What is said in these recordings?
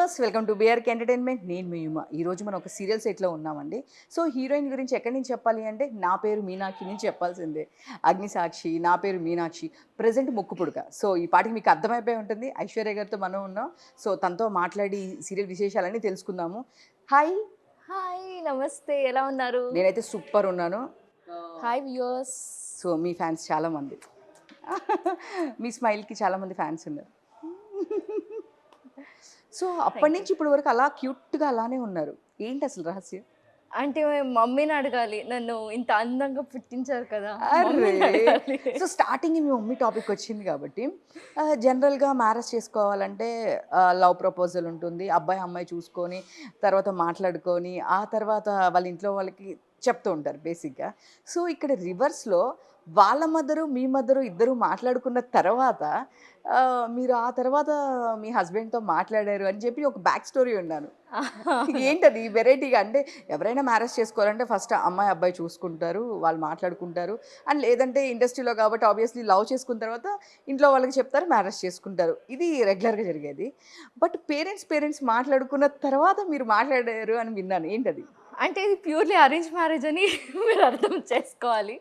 Viewers welcome to BRK entertainment. నేను మీ యుమ. ఈరోజు మనం ఒక సీరియల్ సెట్లో ఉన్నామండి. సో హీరోయిన్ గురించి ఎక్కడి నుంచి చెప్పాలి అంటే నా పేరు మీనాక్షి నుంచి చెప్పాల్సిందే. అగ్నిసాక్షి, నా పేరు మీనాక్షి, ప్రజెంట్ ముక్కు పుడక. సో ఈ పాటికి మీకు అర్థమైపోయి ఉంటుంది. ఐశ్వర్య గారితో మనం ఉన్నాం. సో తనతో మాట్లాడి సీరియల్ విశేషాలన్నీ తెలుసుకుందాము. హాయ్. హాయ్! నమస్తే. ఎలా ఉన్నారు? నేనైతే సూపర్ ఉన్నాను. Hi viewers. సో మీ ఫ్యాన్స్ చాలామంది. మీ స్మైల్కి చాలామంది ఫ్యాన్స్ ఉన్నారు. సో అప్పటి నుంచి ఇప్పటి వరకు అలా క్యూట్గా అలానే ఉన్నారు. ఏంటి అసలు రహస్యం? అంటే మమ్మీని అడగాలి. నన్ను ఇంత అందంగా పుట్టించారు కదా! అరే! మమ్మీని అడగాలి. సో స్టార్టింగ్ మీ మమ్మీ టాపిక్ వచ్చింది కాబట్టి జనరల్‌గా మ్యారేజ్ చేసుకోవాలంటే లవ్ ప్రపోజల్ ఉంటుంది. అబ్బాయి, అమ్మాయి చూసుకొని తర్వాత మాట్లాడుకొని ఆ తర్వాత వాళ్ళ ఇంట్లో వాళ్ళకి చెప్తూ ఉంటారు బేసిక్‌గా. సో ఇక్కడ రివర్స్‌లో వాళ్ళ మదరు, మీ మదరు ఇద్దరు మాట్లాడుకున్న తర్వాత మీరు ఆ తర్వాత మీ హస్బెండ్‌తో మాట్లాడారు అని చెప్పి ఒక బ్యాక్ స్టోరీ విన్నాను. ఏంటది వెరైటీగా? అంటే ఎవరైనా మ్యారేజ్ చేసుకోవాలంటే ఫస్ట్ అమ్మాయి, అబ్బాయి చూసుకుంటారు. వాళ్ళు మాట్లాడుకుంటారు. అండ్ లేదంటే ఇండస్ట్రీలో కాబట్టి ఆబ్వియస్లీ లవ్ చేసుకున్న తర్వాత ఇంట్లో వాళ్ళకి చెప్తారు, మ్యారేజ్ చేసుకుంటారు. ఇది రెగ్యులర్‌గా జరిగేది. బట్ పేరెంట్స్ మాట్లాడుకున్న తర్వాత మీరు మాట్లాడారు అని విన్నాను. ఏంటది? అంటే ఇది ప్యూర్‌లీ అరేంజ్ మ్యారేజ్ అని మీరు అర్థం చేసుకోవాలి.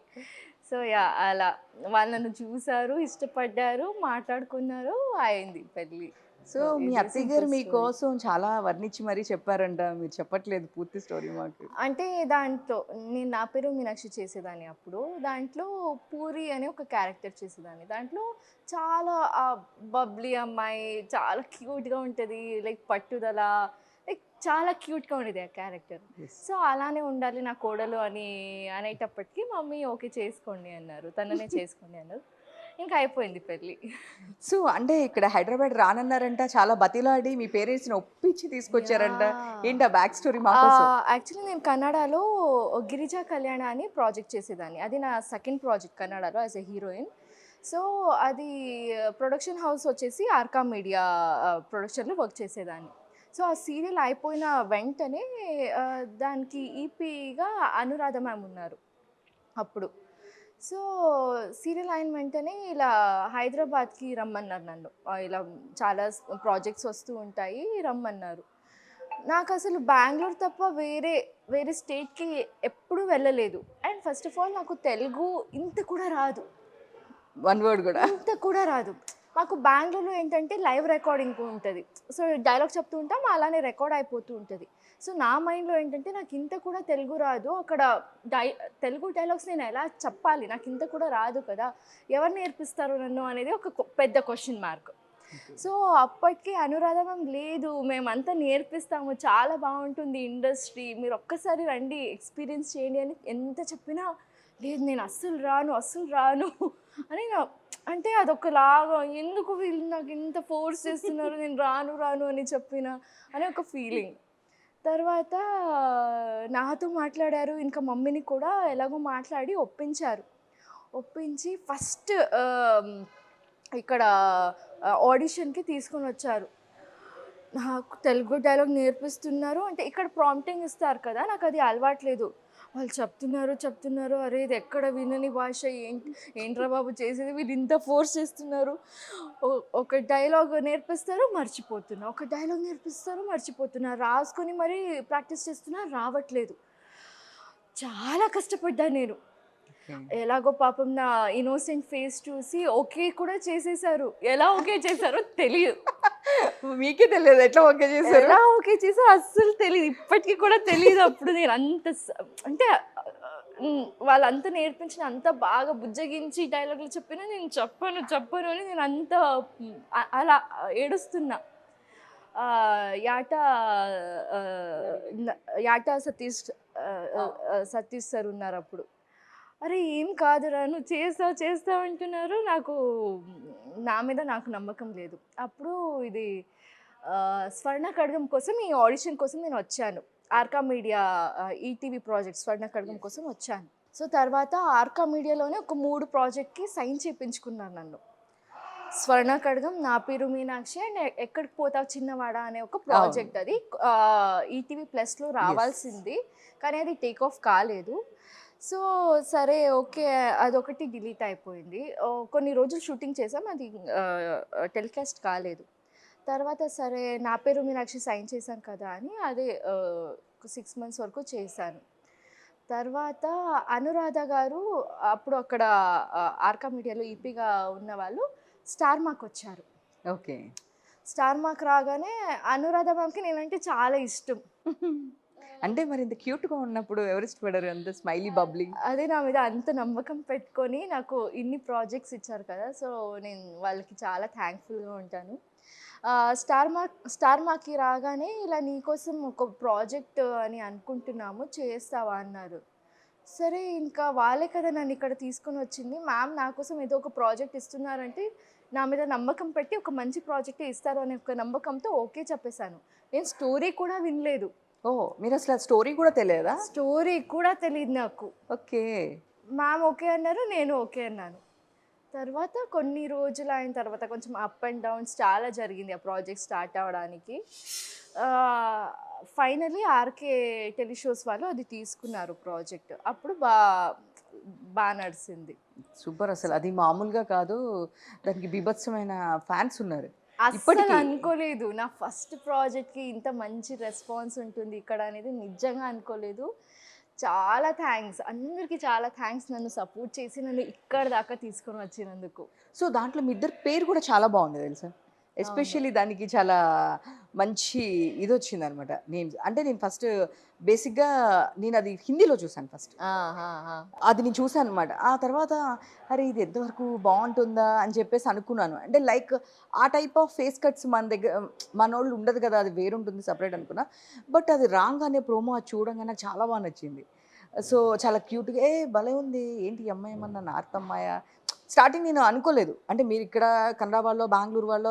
So yeah! అలా వాళ్ళు నన్ను చూసారు, ఇష్టపడ్డారు, మాట్లాడుకున్నారు, అయింది పెళ్లి. సో మీ ఇది అత్తయ్య గారు సింపుల్ స్టోరీ. మీకోసం చాలా వర్ణించి మరీ చెప్పారంట. మీరు చెప్పట్లేదు పూర్తి స్టోరీ మాకు. అంటే దాంట్లో నేను నా పేరు మీనాక్షి చేసేదాన్ని అప్పుడు. దాంట్లో పూరి అనే ఒక క్యారెక్టర్ చేసేదాన్ని. దాంట్లో చాలా బబ్లీ అమ్మాయి, చాలా క్యూట్‌గా ఉంటది. లైక్ పట్టుదల, లైక్ చాలా క్యూట్‌గా ఉండేది ఆ క్యారెక్టర్. యెస్. సో అలానే ఉండాలి నా కోడలు అని అనేటప్పటికి మమ్మీ ఓకే చేసుకోండి అన్నారు. తననే చేసుకోండి అన్నారు. ఇంకా అయిపోయింది పెళ్లి. సో అంటే ఇక్కడ హైదరాబాద్ రానన్నారంట. చాలా బతిలాడి మీ పేరెంట్స్‌ని ఒప్పించి తీసుకొచ్చారంట. యాహ్! ఏంటి ఆ బ్యాక్ స్టోరీ మాకోసం? యాక్చువల్లీ నేను కన్నడలో 'గిరిజా కళ్యాణ' అని ప్రాజెక్ట్ చేసేదాన్ని. అది నా సెకండ్ ప్రాజెక్ట్ కన్నడలో యాస్ ఎ హీరోయిన్. సో అది ప్రొడక్షన్ హౌస్ వచ్చేసి ఆర్కా మీడియా ప్రొడక్షన్‌లో వర్క్ చేసేదాన్ని. సో ఆ సీరియల్ అయిపోయిన వెంటనే దానికి ఈపీగా అనురాధ మ్యామ్ ఉన్నారు అప్పుడు. సో సీరియల్ అయిన వెంటనే ఇలా హైదరాబాద్‌కి రమ్మన్నారు నన్ను. ఇలా చాలా ప్రాజెక్ట్స్ వస్తూ ఉంటాయి రమ్మన్నారు. నాకసలు బెంగుళూరు తప్ప వేరే వేరే స్టేట్‌కి ఎప్పుడూ వెళ్ళలేదు. అండ్ ఫస్ట్ ఆఫ్ ఆల్ నాకు తెలుగు ఇంత కూడా రాదు. వన్ వర్డ్ కూడా. ఇంత కూడా రాదు. మాకు బెంగుళూరులో ఏంటంటే లైవ్ రికార్డింగ్ ఉంటది. సో డైలాగ్ చెప్తూ ఉంటాం, అలానే రికార్డ్ అయిపోతూ ఉంటది. సో నా మైండ్‌లో ఏంటంటే నాకు ఇంత కూడా తెలుగు రాదు. అక్కడ తెలుగు డైలాగ్స్ నేను ఎలా చెప్పాలి? నాకు ఇంత కూడా రాదు కదా! ఎవరు నేర్పిస్తారు నన్ను అనేది ఒక పెద్ద క్వెషన్ మార్క్. సో అప్పటికి అనురాధ మ్యామ్ లేదు, మేమంతా నేర్పిస్తాము, చాలా బాగుంటుంది ఇండస్ట్రీ, మీరు ఒక్కసారి రండి ఎక్స్పీరియన్స్ చేయండి అని ఎంత చెప్పినా లేదు నేను అస్సలు రాను అని అంటే అదొకలాగా ఎందుకు వీళ్ళు నాకు ఇంత ఫోర్స్ చేస్తున్నారు, నేను రాను అని చెప్పిన అని ఒక ఫీలింగ్. తర్వాత నాతో మాట్లాడారు, ఇంకా మమ్మీని కూడా ఎలాగో మాట్లాడి ఒప్పించి ఫస్ట్ ఇక్కడ ఆడిషన్‌కి తీసుకొని వచ్చారు. నాకు తెలుగు డైలాగ్ నేర్పిస్తున్నారు అంటే ఇక్కడ ప్రాంప్టింగ్ ఇస్తారు కదా! నాకు అది అలవాట్లేదు. వాళ్ళు చెప్తున్నారు. అరే ఇది ఎక్కడ వినని భాష, ఏంట్రా బాబు చేసేది, వీళ్ళు ఇంత ఫోర్స్ చేస్తున్నారు. ఒక డైలాగ్ నేర్పిస్తారు మర్చిపోతున్నా, ఒక డైలాగ్ నేర్పిస్తారు మర్చిపోతున్నా, రాసుకొని మరీ ప్రాక్టీస్ చేస్తున్నా రావట్లేదు. చాలా కష్టపడ్డా నేను. ఎలాగో పాపం నా ఇన్నోసెంట్ ఫేస్ చూసి ఓకే కూడా చేసేసారు. ఎలా ఓకే చేశారో తెలీదు. మీకే తెలియదు ఎట్లా ఓకే చేశారు? ఎలా ఓకే చేశారో అస్సలు తెలీదు. ఇప్పటికి కూడా తెలీదు. అప్పుడు నేను అంత అంటే వాళ్ళంతా నేర్పించిన అంత బాగా బుజ్జగించి డైలాగులు చెప్పినా నేను చెప్పను అని నేను అంత అలా ఏడుస్తున్నా. యాటా యాటా సతీష్ సార్ ఉన్నారు అప్పుడు. అరే ఏం కాదురా నువ్వు చేస్తావు అంటున్నారు. నా మీద నాకు నమ్మకం లేదు. అప్పుడు ఇది స్వర్ణ ఖడ్గం కోసం ఈ ఆడిషన్ కోసం నేను వచ్చాను. ఆర్కా మీడియా ఈటీవీ ప్రాజెక్ట్ స్వర్ణ ఖడ్గం కోసం వచ్చాను. సో తర్వాత ఆర్కా మీడియాలోనే ఒక 3 ప్రాజెక్ట్‌కి సైన్ చేయించుకున్నారు నన్ను. స్వర్ణ ఖడ్గం, నా పేరు మీనాక్షి అండ్ ఎక్కడికి పోతావు చిన్నవాడా అనే ఒక ప్రాజెక్ట్. అది ఈటీవీ ప్లస్‌లో రావాల్సింది కానీ అది టేక్ ఆఫ్ కాలేదు. సో సరే ఓకే అదొకటి డిలీట్ అయిపోయింది. కొన్ని రోజులు షూటింగ్ చేసాం, అది టెలికాస్ట్ కాలేదు. తర్వాత సరే నా పేరు మీనాక్షి సైన్ చేశాను కదా అని అదే ఒక 6 మంత్స్ వరకు చేశాను. తర్వాత అనురాధ గారు అప్పుడు అక్కడ ఆర్కా మీడియాలో ఈపీగా ఉన్నవాళ్ళు స్టార్ మాకొచ్చారు. ఓకే. స్టార్ మాకు రాగానే అనురాధ మ్యామ్‌కి నేనంటే చాలా ఇష్టం. అంటే మరి ఇంత క్యూట్‌గా ఉన్నప్పుడు ఎవరు ఇష్టపడరు? అంత స్మైలీ, బబ్లీ. అదే నా మీద అంత నమ్మకం పెట్టుకొని నాకు ఇన్ని ప్రాజెక్ట్స్ ఇచ్చారు కదా! సో, నేను వాళ్ళకి చాలా థ్యాంక్‌ఫుల్‌గా ఉంటాను. స్టార్ మాకి రాగానే ఇలా నీకోసం ఒక ప్రాజెక్ట్ అని అనుకుంటున్నాము చేస్తావా అన్నారు. సరే ఇంకా వాళ్ళే కదా నన్ను ఇక్కడ తీసుకొనొచ్చింది. మ్యామ్ నా కోసం ఏదో ఒక ప్రాజెక్ట్ ఇస్తున్నారంటే నా మీద నమ్మకం పెట్టి ఒక మంచి ప్రాజెక్టే ఇస్తారు అనే ఒక నమ్మకంతో ఓకే చెప్పేసాను. నేను స్టోరీ కూడా వినలేదు. ఓహ్! మీరసల స్టోరీ కూడా తెలియదా? స్టోరీ కూడా తెలీదు నాకు. ఓకే. మ్యామ్ ఓకే అన్నారు. నేను ఓకే అన్నాను. తర్వాత కొన్ని రోజులయిన తర్వాత కొంచెం అప్ అండ్ డౌన్స్ చాలా జరిగింది ఆ ప్రాజెక్ట్ స్టార్ట్ అవ్వడానికి. ఫైనల్లీ ఆర్‌కే టెలిషోస్ వాళ్ళు అది తీసుకున్నారు ప్రాజెక్ట్. అప్పుడు నడిసింది. సూపర్ అసలు. అది మామూలుగా కాదు. దానికి బీభత్సమైన ఫ్యాన్స్ ఉన్నారు. అస్సలు ఇప్పటికి. అనుకోలేదు. నా ఫస్ట్ ప్రాజెక్ట్‌కి ఇంత మంచి రెస్పాన్స్ ఉంటుంది ఇక్కడ అనేది నిజంగా అనుకోలేదు. చాలా థ్యాంక్స్. అందరికీ చాలా థ్యాంక్స్ నన్ను సపోర్ట్ చేసి నన్ను ఇక్కడి దాకా తీసుకొని వచ్చినందుకు. సో, దాంట్లో మీ ఇద్దరి పేరు కూడా చాలా బాగుంది తెలుసా? ఎస్పెషల్లీ దానికి చాలా మంచి ఇదొచ్చిందనమాట నేమ్స్. అంటే నేను ఫస్ట్ బేసిక్‌గా నేనది హిందీలో చూసాను ఫస్ట్. ఆహాహా! అది నేను చూసాననమాట. ఆ తర్వాత అరే! ఇది ఎంతవరకు బావుంటుందా అని చెప్పేసి అనుకున్నాను. అంటే లైక్ ఆ టైప్ ఆఫ్ ఫేస్ కట్స్ మన దగ్గర మనోళ్ళు ఉండదు కదా! అది వేరుంటుంది సెపరేట్ అనుకున్నా. బట్ అది రాంగానే ప్రోమో అది చూడంగానే నాకు చాలా బా నచ్చింది. సో, చాలా క్యూట్‌గా భలే ఉంది. ఏంటి ఈ అమ్మాయి ఏమన్నా నార్త్ అమ్మాయా? స్టార్టింగ్ నేను అనుకోలేదు. అంటే మీరిక్కడ కన్నడ వాళ్ళో, బెంగుళూరు వాళ్ళో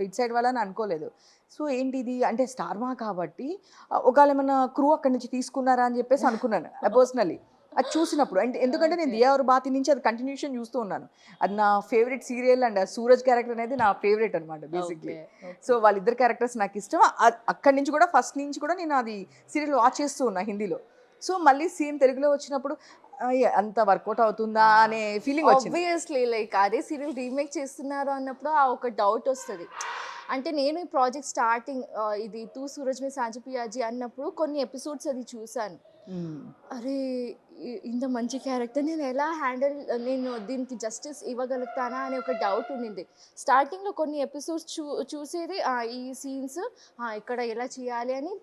ఇటు సైడ్ వాళ్ళని అనుకోలేదు. సో, ఏంటిది అంటే స్టార్ మా కాబట్టి ఒకాళ ఏమన్నా క్రూ అక్కడి నుంచి తీసుకున్నారా అని చెప్పేసి అనుకున్నాను పర్సనల్లీ. అది చూసినప్పుడు. అంటే ఎందుకంటే నేను 'దియా ఔర్ బాతి' నుంచి అది కంటిన్యూషన్ చూస్తూ ఉన్నాను. అది నా favourite serial and Suraj character అనేది నా ఫేవరెట్ అనమాట బేసిక్‌లీ. సో, వాళ్ళిద్దరు క్యారెక్టర్స్ నాకిష్టం. అక్కడి నుంచి కూడా ఫస్ట్ నుంచి కూడా నేను అది సీరియల్ వాచ్ చేస్తూ ఉన్నా హిందీలో. సో, మళ్ళీ సేమ్ తెలుగులో వచ్చినప్పుడు అంత వర్కౌట్ అవుతుందా అనే ఫీలింగ్ వచ్చింది. ఆబ్వియస్లీ లైక్ అదే సీరియల్ రీమేక్ చేస్తున్నారు అన్నప్పుడు ఆ ఒక డౌట్ వస్తది. అంటే నేను ఈ ప్రాజెక్ట్ స్టార్టింగ్ ఇది 'తూ సూరజ్ మే సాంచి పియాజీ' అన్నప్పుడు కొన్ని ఎపిసోడ్స్ అది చూసాను. హ్మ్. అరే! ఇంత మంచి క్యారెక్టర్ నేను దీనికి జస్టిస్ ఇవ్వగలుగుతానా అనే ఒక డౌట్ ఉండింది. స్టార్టింగ్‌లో కొన్ని ఎపిసోడ్స్ చూసేది ఈ సీన్స్ ఇక్కడ ఎలా చేయాలి అని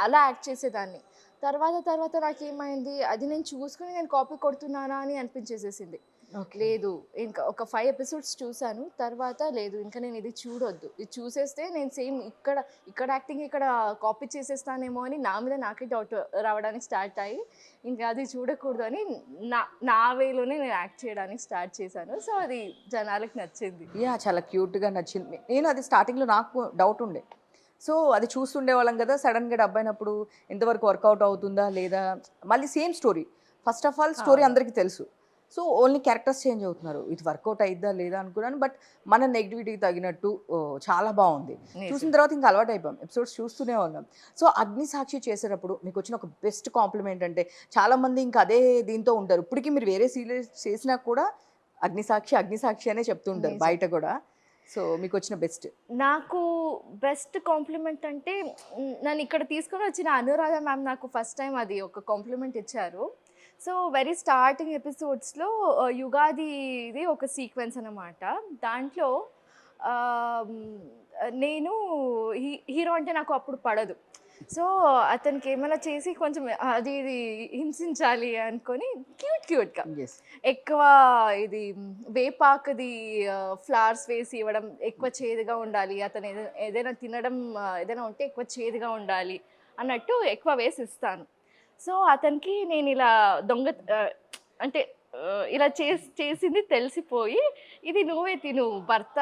అలా యాక్ట్ చేసేదాన్ని. తర్వాత నాకేమైంది అది నేను చూసుకొని నేను కాపీ కొడుతున్నానా అని అనిపించేసేసింది. ఓకే. లేదు ఇంకా ఒక 5 ఎపిసోడ్స్ చూసాను. తర్వాత లేదు ఇంకా నేను ఇది చూడొద్దు. ఇది చూసేస్తే నేను సేమ్ ఇక్కడ యాక్టింగ్ ఇక్కడ కాపీ చేసేస్తానేమో అని నా మీద నాకే డౌట్ రావడానికి స్టార్ట్ అయ్యి ఇంకా అది చూడకూడదు అని నా నా వేలోనే నేను యాక్ట్ చేయడానికి స్టార్ట్ చేశాను. సో, అది జనాలకి నచ్చింది. యాహ్! చాలా క్యూట్‌గా నచ్చింది. నేను అది స్టార్టింగ్‌లో నాకు డౌట్ ఉండే. సో, అది చూస్తుండేవాళ్ళం గదా! సడెన్‌గా డబ్ అయినప్పుడు ఎంతవరకు వర్కౌట్ అవుతుందా? లేదా? మళ్ళీ same story. First of all story అవును. అందరికీ తెలుసు. సో, ఓన్లీ క్యారెక్టర్స్ చేంజ్ అవుతున్నారు. ఇది వర్కౌట్ అయిద్దా? లేదా? అనుకున్నాను. బట్ మన నెగటివిటీకి తగినట్టు చాలా బావుంది. చూసిన నిజం. తర్వాత ఇంకా అలవాటయిపోయాం. ఎపిసోడ్స్ చూస్తూనే ఉన్నాం. సో, 'అగ్నిసాక్షి' చేసేటప్పుడు మీకొచ్చిన ఒక బెస్ట్ కాంప్లిమెంట్ అంటే చాలామంది ఇంకా అదే దీంతో ఉంటారు. ఇప్పటికి మీరు వేరే సీరియల్స్ చేసినా కూడా 'అగ్నిసాక్షి' అనే చెప్తుంటారు నిజం. బయట కూడా. సో, మీకొచ్చిన బెస్ట్. నాకు బెస్ట్ కాంప్లిమెంట్ అంటే నన్ను ఇక్కడ తీసుకొని వచ్చిన అనురాధ మ్యామ్ నాకు ఫస్ట్ టైం అది ఒక కాంప్లిమెంట్ ఇచ్చారు. సో, వెరీ స్టార్టింగ్ ఎపిసోడ్స్‌లో యుగాదిది ఒక సీక్వెన్స్ అనమాట. దాంట్లో ఆహ్, నేను హీరో అంటే నాకు అప్పుడు పడదు. సో, అతనికి ఏమైనా చేసి కొంచెం అది ఇది హింసించాలి అనుకోని క్యూట్‌గా యెస్. ఎక్కువ ఇది వేపాకుది ఫ్లవర్స్ వేసి ఇవ్వడం, ఎక్కువ చేదుగా ఉండాలి. అతను ఏదైనా తినడం ఏదైనా ఉంటే ఎక్కువ చేదుగా ఉండాలి అన్నట్టు ఎక్కువ వేసి ఇస్తాను. సో, అతనికి నేను ఇలా అంటే ఇలా చేసింది తెలిసిపోయి, "ఇది నువ్వే తిను. భర్త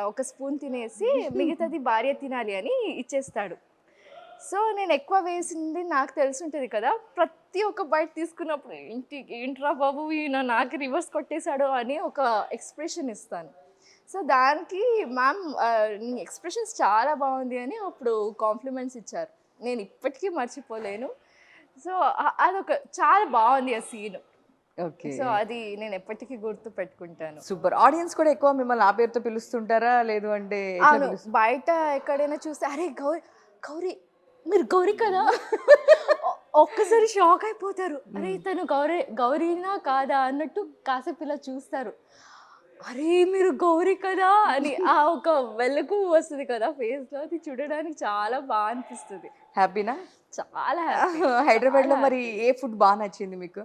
ఒక స్పూన్ తినేసి మిగతాది భార్య తినాలి" అని ఇచ్చేస్తాడు. సో, నేను ఎక్కువ వేసింది నాకు తెలిసుంటది కదా! ప్రతి ఒక్క బైట్ తీసుకున్నప్పుడు ఏంట్రా బాబు ఈయన నాకు రివర్స్ కొట్టేసాడు అని ఒక ఎక్స్‌ప్రెషన్ ఇస్తాను. సో, దానికి మ్యామ్ నీ ఎక్స్‌ప్రెషన్స్ చాలా బావుంది అని అప్పుడు కాంప్లిమెంట్స్ ఇచ్చారు. నేను ఇప్పటికీ మర్చిపోలేను. సో, అదొక చాలా బావుంది ఆ సీన్. ఓకే. సో అది నేను ఎప్పటికీ గుర్తు పెట్టుకుంటాను. సూపర్. ఆడియన్స్ కూడా ఎక్కువ మిమ్మల్ని ఆ పేరుతో పిలుస్తుంటారా? లేదు అంటే ఎట్లా అవును. బయట ఎక్కడైనా చూస్తే అరే గౌరి, గౌరి మీరు గౌరి కదా! ఒ ఒక్కసారి షాక్ అయిపోతారు. అరే తను గౌరీనా కాదా అన్నట్టు కాసేపు ఇలా చూస్తారు. అరే మీరు గౌరి కదా! అని ఆ ఒక వెలుగు వస్తది కదా ఫేస్‌లో, అది చూడడానికి చాలా అనిపిస్తది. హ్యాపీనా? చాలా హ్యాపీ. హైదరాబాద్‌లో చాలా మరి హ్యాపీ. ఏ ఫుడ్ బా నచ్చింది మీకు?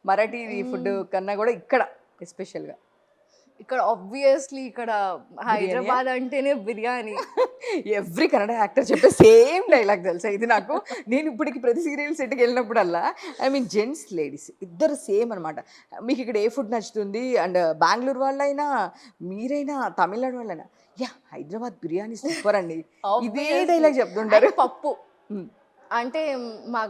మరాఠీ ఫుడ్ కన్నా గూడా ఇక్కడ ఎస్పెషల్‌గా. ఇక్కడ ఆబ్వియస్‌లీ ఇక్కడ బిర్యానీయా? హైదరాబాద్ అంటేనే బిర్యానీ. ఎవ్రి కన్నడ యాక్టర్ చెప్పే సేమ్ డైలాగ్ తెలుసా ఇది నాకు. నేను ఇప్పటికి ప్రతి సీరియల్ సెట్‌కి ఎళ్ళినప్పుడల్లా ఐ మీన్ జెంట్స్, లేడీస్ ఇద్దరు సేమ్ అనమాట. మీకు ఇక్కడ ఏ ఫుడ్ నచ్చుతుంది? అండ్ బెంగుళూరు వాళ్ళైనా, మీరైనా, తమిళనాడు వాళ్ళైనా, యాహ్! హైదరాబాద్ బిర్యానీ సూపర్ అండి. ఇదే Obviously. డైలాగ్ చెప్తుంటారు. అండ్ పప్పు. హ్మ్. అంటే మా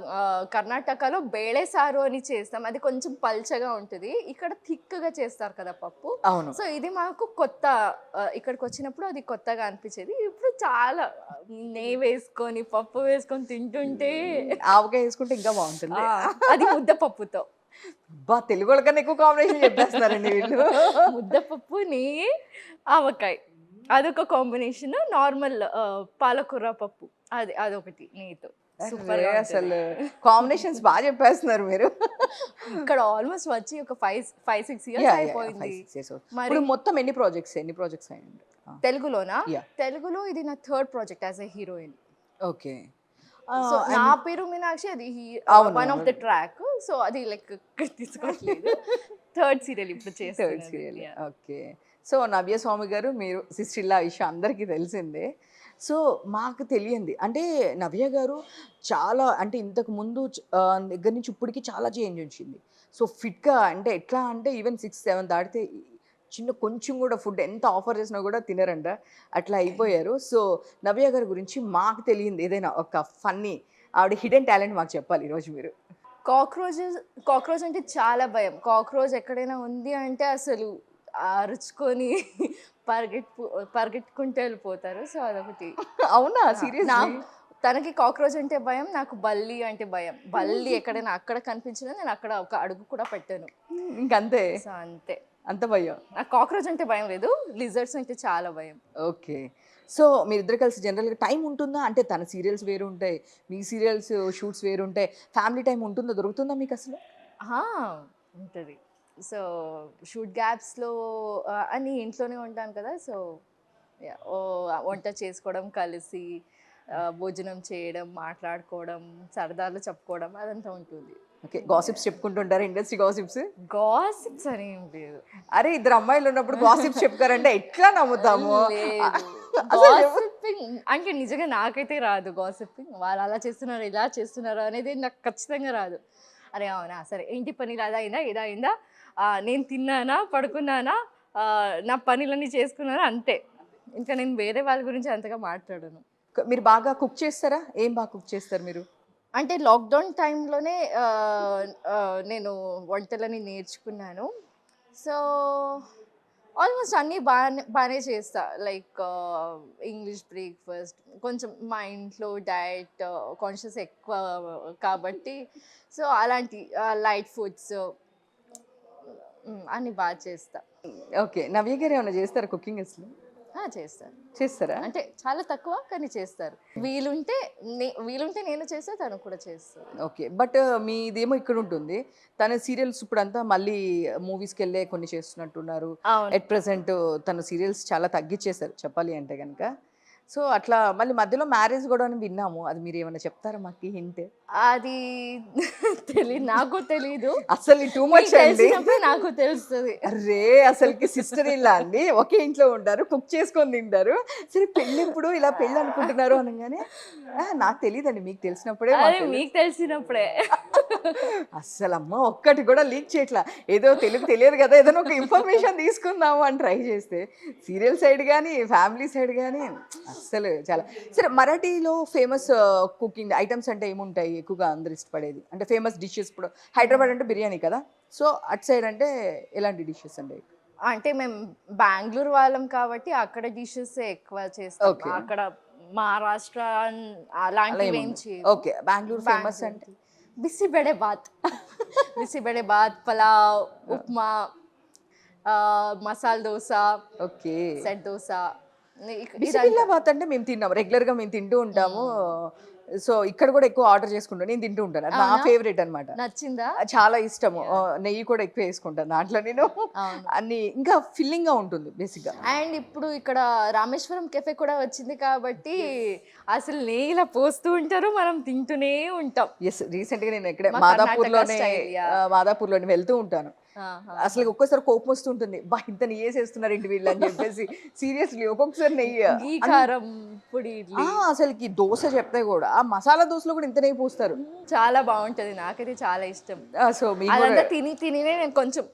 కర్ణాటకలో బేళే సారు అని చేస్తాం. అది కొంచెం పల్చగా ఉంటది. ఇక్కడ థిక్‌గా చేస్తారు కదా పప్పు. అవును. సో ఇది మాకు కొత్త, ఇక్కడికొచ్చినప్పుడు అది కొత్తగా అనిపించేది. ఇప్పుడు చాలా నెయ్యి వేసుకొని, పప్పు వేసుకొని తింటుంటే ఆవకాయ ఏసుకుంటే ఇంకా బావుంటుంది. అది ముద్దపప్పుతో. అబ్బా! తెలుగోళ్ళ కన్నా ఎక్కువ కాంబినేషన్ చెప్పేస్తున్నారండి వీళ్ళు. ముద్దపప్పు, నెయ్యి, ఆవకాయ. అదొక కాంబినేషన్. నార్మల్ పాలకూర పప్పు. అదొకటి నెయ్యితో. సూపర్‌గా అరే! ఉంటది. అసలు కాంబినేషన్స్ బా చెప్పేస్తున్నారు మీరు. ఇక్కడ ఆల్మోస్ట్ వచ్చి ఒక 5, 6 ఇయర్స్ యాహ్! యాహ్! అయిపోయింది. 5, 6 ఇయర్స్. మరి ఇప్పుడు మొత్తం ఎన్ని ప్రాజెక్ట్స్ అయ్యింది? తెలుగులోనా? యాహ్! తెలుగులో ఇది నా third project as a heroine. Okay. So నా అండ్ పేరు మీనాక్షి అది అవును. One of the track. So అది లైక్ తీసుకోవట్లేదు. థర్డ్ సీరియల్ ఇప్పుడు థర్డ్ చేస్తున్నది. Serial. Yeah! Okay. So, Navya Swamy garu మీరు సిస్టర్ ఇల్లా విషయం అందరికీ తెలిసిందే. సో, మాకు తెలియంది అంటే నవ్య గారు చాలా అంటే ఇంతకు ముందు దగ్గర నుంచి ఇప్పటికి చాలా చేంజ్ వచ్చింది. సో, ఫిట్‌గా అంటే ఎట్లా అంటే ఈవెన్ 6, 7 దాటితే చిన్న కొంచెం కూడా ఫుడ్ ఎంత ఆఫర్ చేసినా కూడా తినరంట. అట్లా అయిపోయారు. సో, నవ్య గారి గురించి మాకు తెలియంది ఏదైనా ఒక ఫన్నీ ఆవిడ హిడెన్ టాలెంట్ మాకు చెప్పాలి ఈరోజు మీరు. కాక్రోచ్ అంటే చాలా భయం. కాక్రోచ్ ఎక్కడైనా ఉంది అంటే అసలు అరుచుకొని పరిగెట్టుకుంటూ వెళ్ళిపోతారు. సో అదొకటి. అవునా? ఆ! సీరియస్‌లీ? తనకి కాక్రోచ్ అంటే భయం. నాకు బల్లి అంటే భయం. బల్లి ఎక్కడైనా అక్కడ కనిపించినా నేను అక్కడ ఒక అడుగు కూడా పెట్టను. ఇంకంతే. సో అంతే. అంత భయం. నాకు కాక్రోచ్ అంటే భయం లేదు. లిజర్డ్స్ అంటే చాలా భయం. ఓకే. సో, మీరిద్దరు కలిసి జనరల్‌గా టైం ఉంటుందా? అంటే తన సీరియల్స్ వేరుంటాయి. మీ సీరియల్స్ షూట్స్ వేరుంటాయి. ఫ్యామిలీ టైమ్ ఉంటుందా? దొరుకుతుందా మీకసలు? ఆ! ఉంటది. సో షూట్ గ్యాప్స్‌లో అని ఇంట్లోనే ఉంటాను కదా! So yeah! వంట చేసుకోవడం, కలిసి భోజనం చేయడం, మాట్లాడుకోవడం, సరదాలు చెప్పుకోవడం అదంతా ఉంటుంది. ఓకే. గాసిప్స్ చెప్పుకుంటుంటారా? Industry gossips? గాసిప్స్ అని ఏం లేదు. అరే! ఇద్దరు అమ్మాయిలున్నప్పుడు గాసిప్స్ చెప్పుకోరంటే ఎట్లా నమ్ముతాము? లేదు. అసలు గాసిపింగ్ అంటే నిజంగా నాకైతే రాదు గాసిపింగ్. వాళ్ళు అలా చేస్తున్నారు, ఇలా చేస్తున్నారు అనేది నాకు ఖచ్చితంగా రాదు. అరే! అవునా! సరే ఇంటి పని అదా అయిందా? ఇదా అయిందా? నేను తిన్నానా? పడుకున్నానా? నా పనులన్నీ చేసుకున్నానా? అంతే. ఇంకా నేను వేరే వాళ్ళ గురించి అంతగా మాట్లాడను. మీరు బాగా కుక్ చేస్తారా? ఏం బాగా కుక్ చేస్తారు మీరు? అంటే లాక్‌డౌన్ టైంలోనే నేను వంటలని నేర్చుకున్నాను. సో, ఆల్మోస్ట్ అన్నీ బానే చేస్తా. లైక్ ఇంగ్లీష్ బ్రేక్‌ఫాస్ట్ కొంచెం మా ఇంట్లో డయట్ కాన్షియస్ ఎక్కువ కాబట్టి సో, అలాంటి లైట్ ఫుడ్స్ అన్నీ చేస్తా. ఓకే. నవ్య గారు ఏమన్నా చేస్తారా కుకింగ్ అసలు? చేస్తాను. చేస్తారా? అంటే చాలా తక్కువ కానీ చేస్తారు. వీలుంటే నేను చేస్తా, తను కూడా చేస్తది. ఓకే. బట్ మీదేమో ఇక్కడుంటుంది. తన సీరియల్స్ ఇప్పుడంతా మళ్ళీ మూవీస్‌కెళ్ళే కొన్ని చేస్తున్నట్టున్నారు. అవును. ఎట్ ప్రెజెంట్ తను సీరియల్స్ చాలా తగ్గిచ్చేశారు చెప్పాలి అంటే గనక. సో, అట్లా మళ్ళీ మధ్యలో మ్యారేజ్ గూడా అని విన్నాము. అది మీరేమన్నా చెప్తారా మాకి హింట్? అది నాకు తెలీదు. అస్సలు టూ మీకు మచ్ అండి. తెలిసినప్పుడే నాకు తెలుస్తది. అర్రే! అసలకి సిస్టర్ ఇన్ లా అండి. ఒకే ఇంట్లో ఉంటారు. కుక్ చేసుకొని తింటారు. సరే పెళ్ళెప్పుడు ఇలా పెళ్లి అనుకుంటున్నారు అనంగానే నాకు తెలీదండి. మీకు తెలిసినప్పుడే మాకు అదే తెలీదు. మీకు తెలిసినప్పుడే. అస్సలమ్మ ఒక్కటి కూడా లీక్ చేయట్లా. ఏదో తెలుగు తెలియదు కదా! ఏదైనా ఒక ఇన్ఫర్మేషన్ తీసుకుందాము అని ట్రై చేస్తే, సీరియల్ సైడ్ గానీ, ఫ్యామిలీ సైడ్ గానీ అస్సలు చాలా సరే మరాఠీలో ఫేమస్ కుకింగ్ ఐటెమ్స్ అంటే ఏముంటాయి ఎక్కువగా అందరూ ఇష్టపడేది? అంటే ఫేమస్ డిషెస్ ఇప్పుడు హైదరాబాద్ అంటే బిర్యానీ కదా! సో, అటు సైడ్ అంటే ఎలాంటి డిషెస్ అండి? అంటే మేము బెంగుళూరు వాళ్ళం కాబట్టి అక్కడ డిషెసే ఎక్కువ చేస్తాం. ఓకే. అక్కడ మహారాష్ట్ర అలా అలాంటివేం ఏముండదు. చేయము. ఓకే. బెంగుళూరు ఫేమస్ అంటే? బిసిబెడే బాత్ బిసిబెడే బాత్, పలావ్, ఉప్మా, మసాలా దోశ, ఓకే. సెట్ దోశ. బిసిబిల్లాబాత్ అంటే మేము తిన్నాం. రెగ్యులర్‌గా మేము తింటూ ఉంటాము. సో, ఇక్కడ కూడా ఎక్కువ ఆర్డర్ చేసుకుంటాను. నేను తింటూ ఉంటాను. అది నా అవునా? ఫేవరెట్ అన్నమాట. నచ్చిందా? చాలా ఇష్టము. నెయ్యి కూడా ఎక్కువ వేసుకుంటాను దాంట్లో నేను. అవును. అన్ని ఇంకా ఫిల్లింగ్‌గా ఉంటుంది బేసిక్‌గా. అండ్ ఇప్పుడు ఇక్కడ రామేశ్వరం కెఫే కూడా వచ్చింది కాబట్టి అసలు నెయ్యిలా పోస్తూ ఉంటారు, మనం తింటూనే ఉంటాం. యెస్. రీసెంట్‌గా నేను ఇక్కడే మా కర్ణాటక మాదాపూర్‌లోనే స్టైల్, యా. మాదాపూర్‌లోని వెళ్తూ ఉంటాను. ఆహా. అసలు ఒక్కోసారి కోపం వస్తుంటుంది. అబ్బా! ఇంత నెయ్యేసేస్తున్నారేంటి వీళ్ళు అని చెప్పేసి. సీరియస్‌లీ ఒక్కొక్కసారి నెయ్యి గీ కారం పొడి ఇడ్లీ అసలకి దోస చెప్తే కూడా ఆ మసాలా దోసలో కూడా ఇంత నెయ్యి పోస్తారు. చాలా బాగుంటది, నాకైతే చాలా ఇష్టం. సో, మీకు కూడా అదంతా తిని తినినే నేను కొంచెం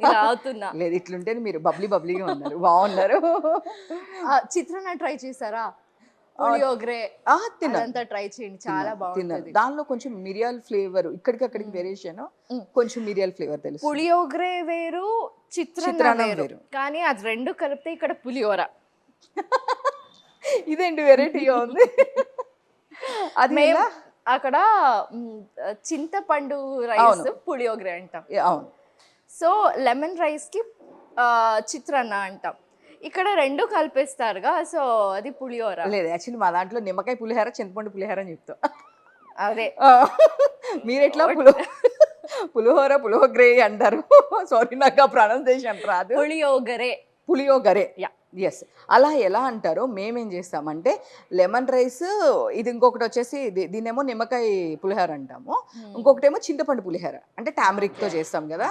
ఇలా అవుతున్నా. లేదు ఇట్లుంటేనే మీరు బబ్లీగా ఉన్నారు. బాగున్నారు. చిత్రాన్న ట్రై చేశారా? పులియోగ్రే తిన్నాను. అదంతా ట్రై చేయండి, చాలా తిన్నాను. బాగుంటది. దానిలో కొంచెం మిరియాల ఫ్లేవర్ ఇక్కడికి అక్కడికి వేరియేషన్ కొంచెం మిరియాల ఫ్లేవర్ తెలుసు. పులియోగ్రే వేరు, చిత్రాన్న చిత్రాన్నం వేరు. వేరు. కానీ అది రెండు కలిపితే ఇక్కడ పులిహోర. ఇదేంటి వెరైటీగా ఉంది. అది మేము ఎలా? అక్కడ చింతపండు రైస్ అవును. పులియోగ్రే అంటాం. అవును. సో లెమన్ రైస్కి చిత్రాన్న అంటాం. ఇక్కడ రెండు కలిపేస్తారుగా, సో అది పులిహోర. లేదు యాక్చువల్లీ మా దాంట్లో నిమ్మకాయ పులిహార, చింతపండు పులిహార అని చెప్తాం. అదే ఆ, మీరెట్లా పులిహోగ్రే అంటారు. సారీ నాకు ఆ ప్రొనౌన్సియేషన్ రాదు. పులియోగరే. పులియోగరే. యా. ఎస్. అలా ఎలా అంటారో మేమేం చేస్తామంటే లెమన్ రైస్, ఇది ఇంకొకటి వచ్చేసి దీన్నేమో నిమ్మకాయ పులిహార అంటాము. ఇంకొకటేమో చింతపండు పులిహార అంటే టామరిక్తో చేస్తాం కదా.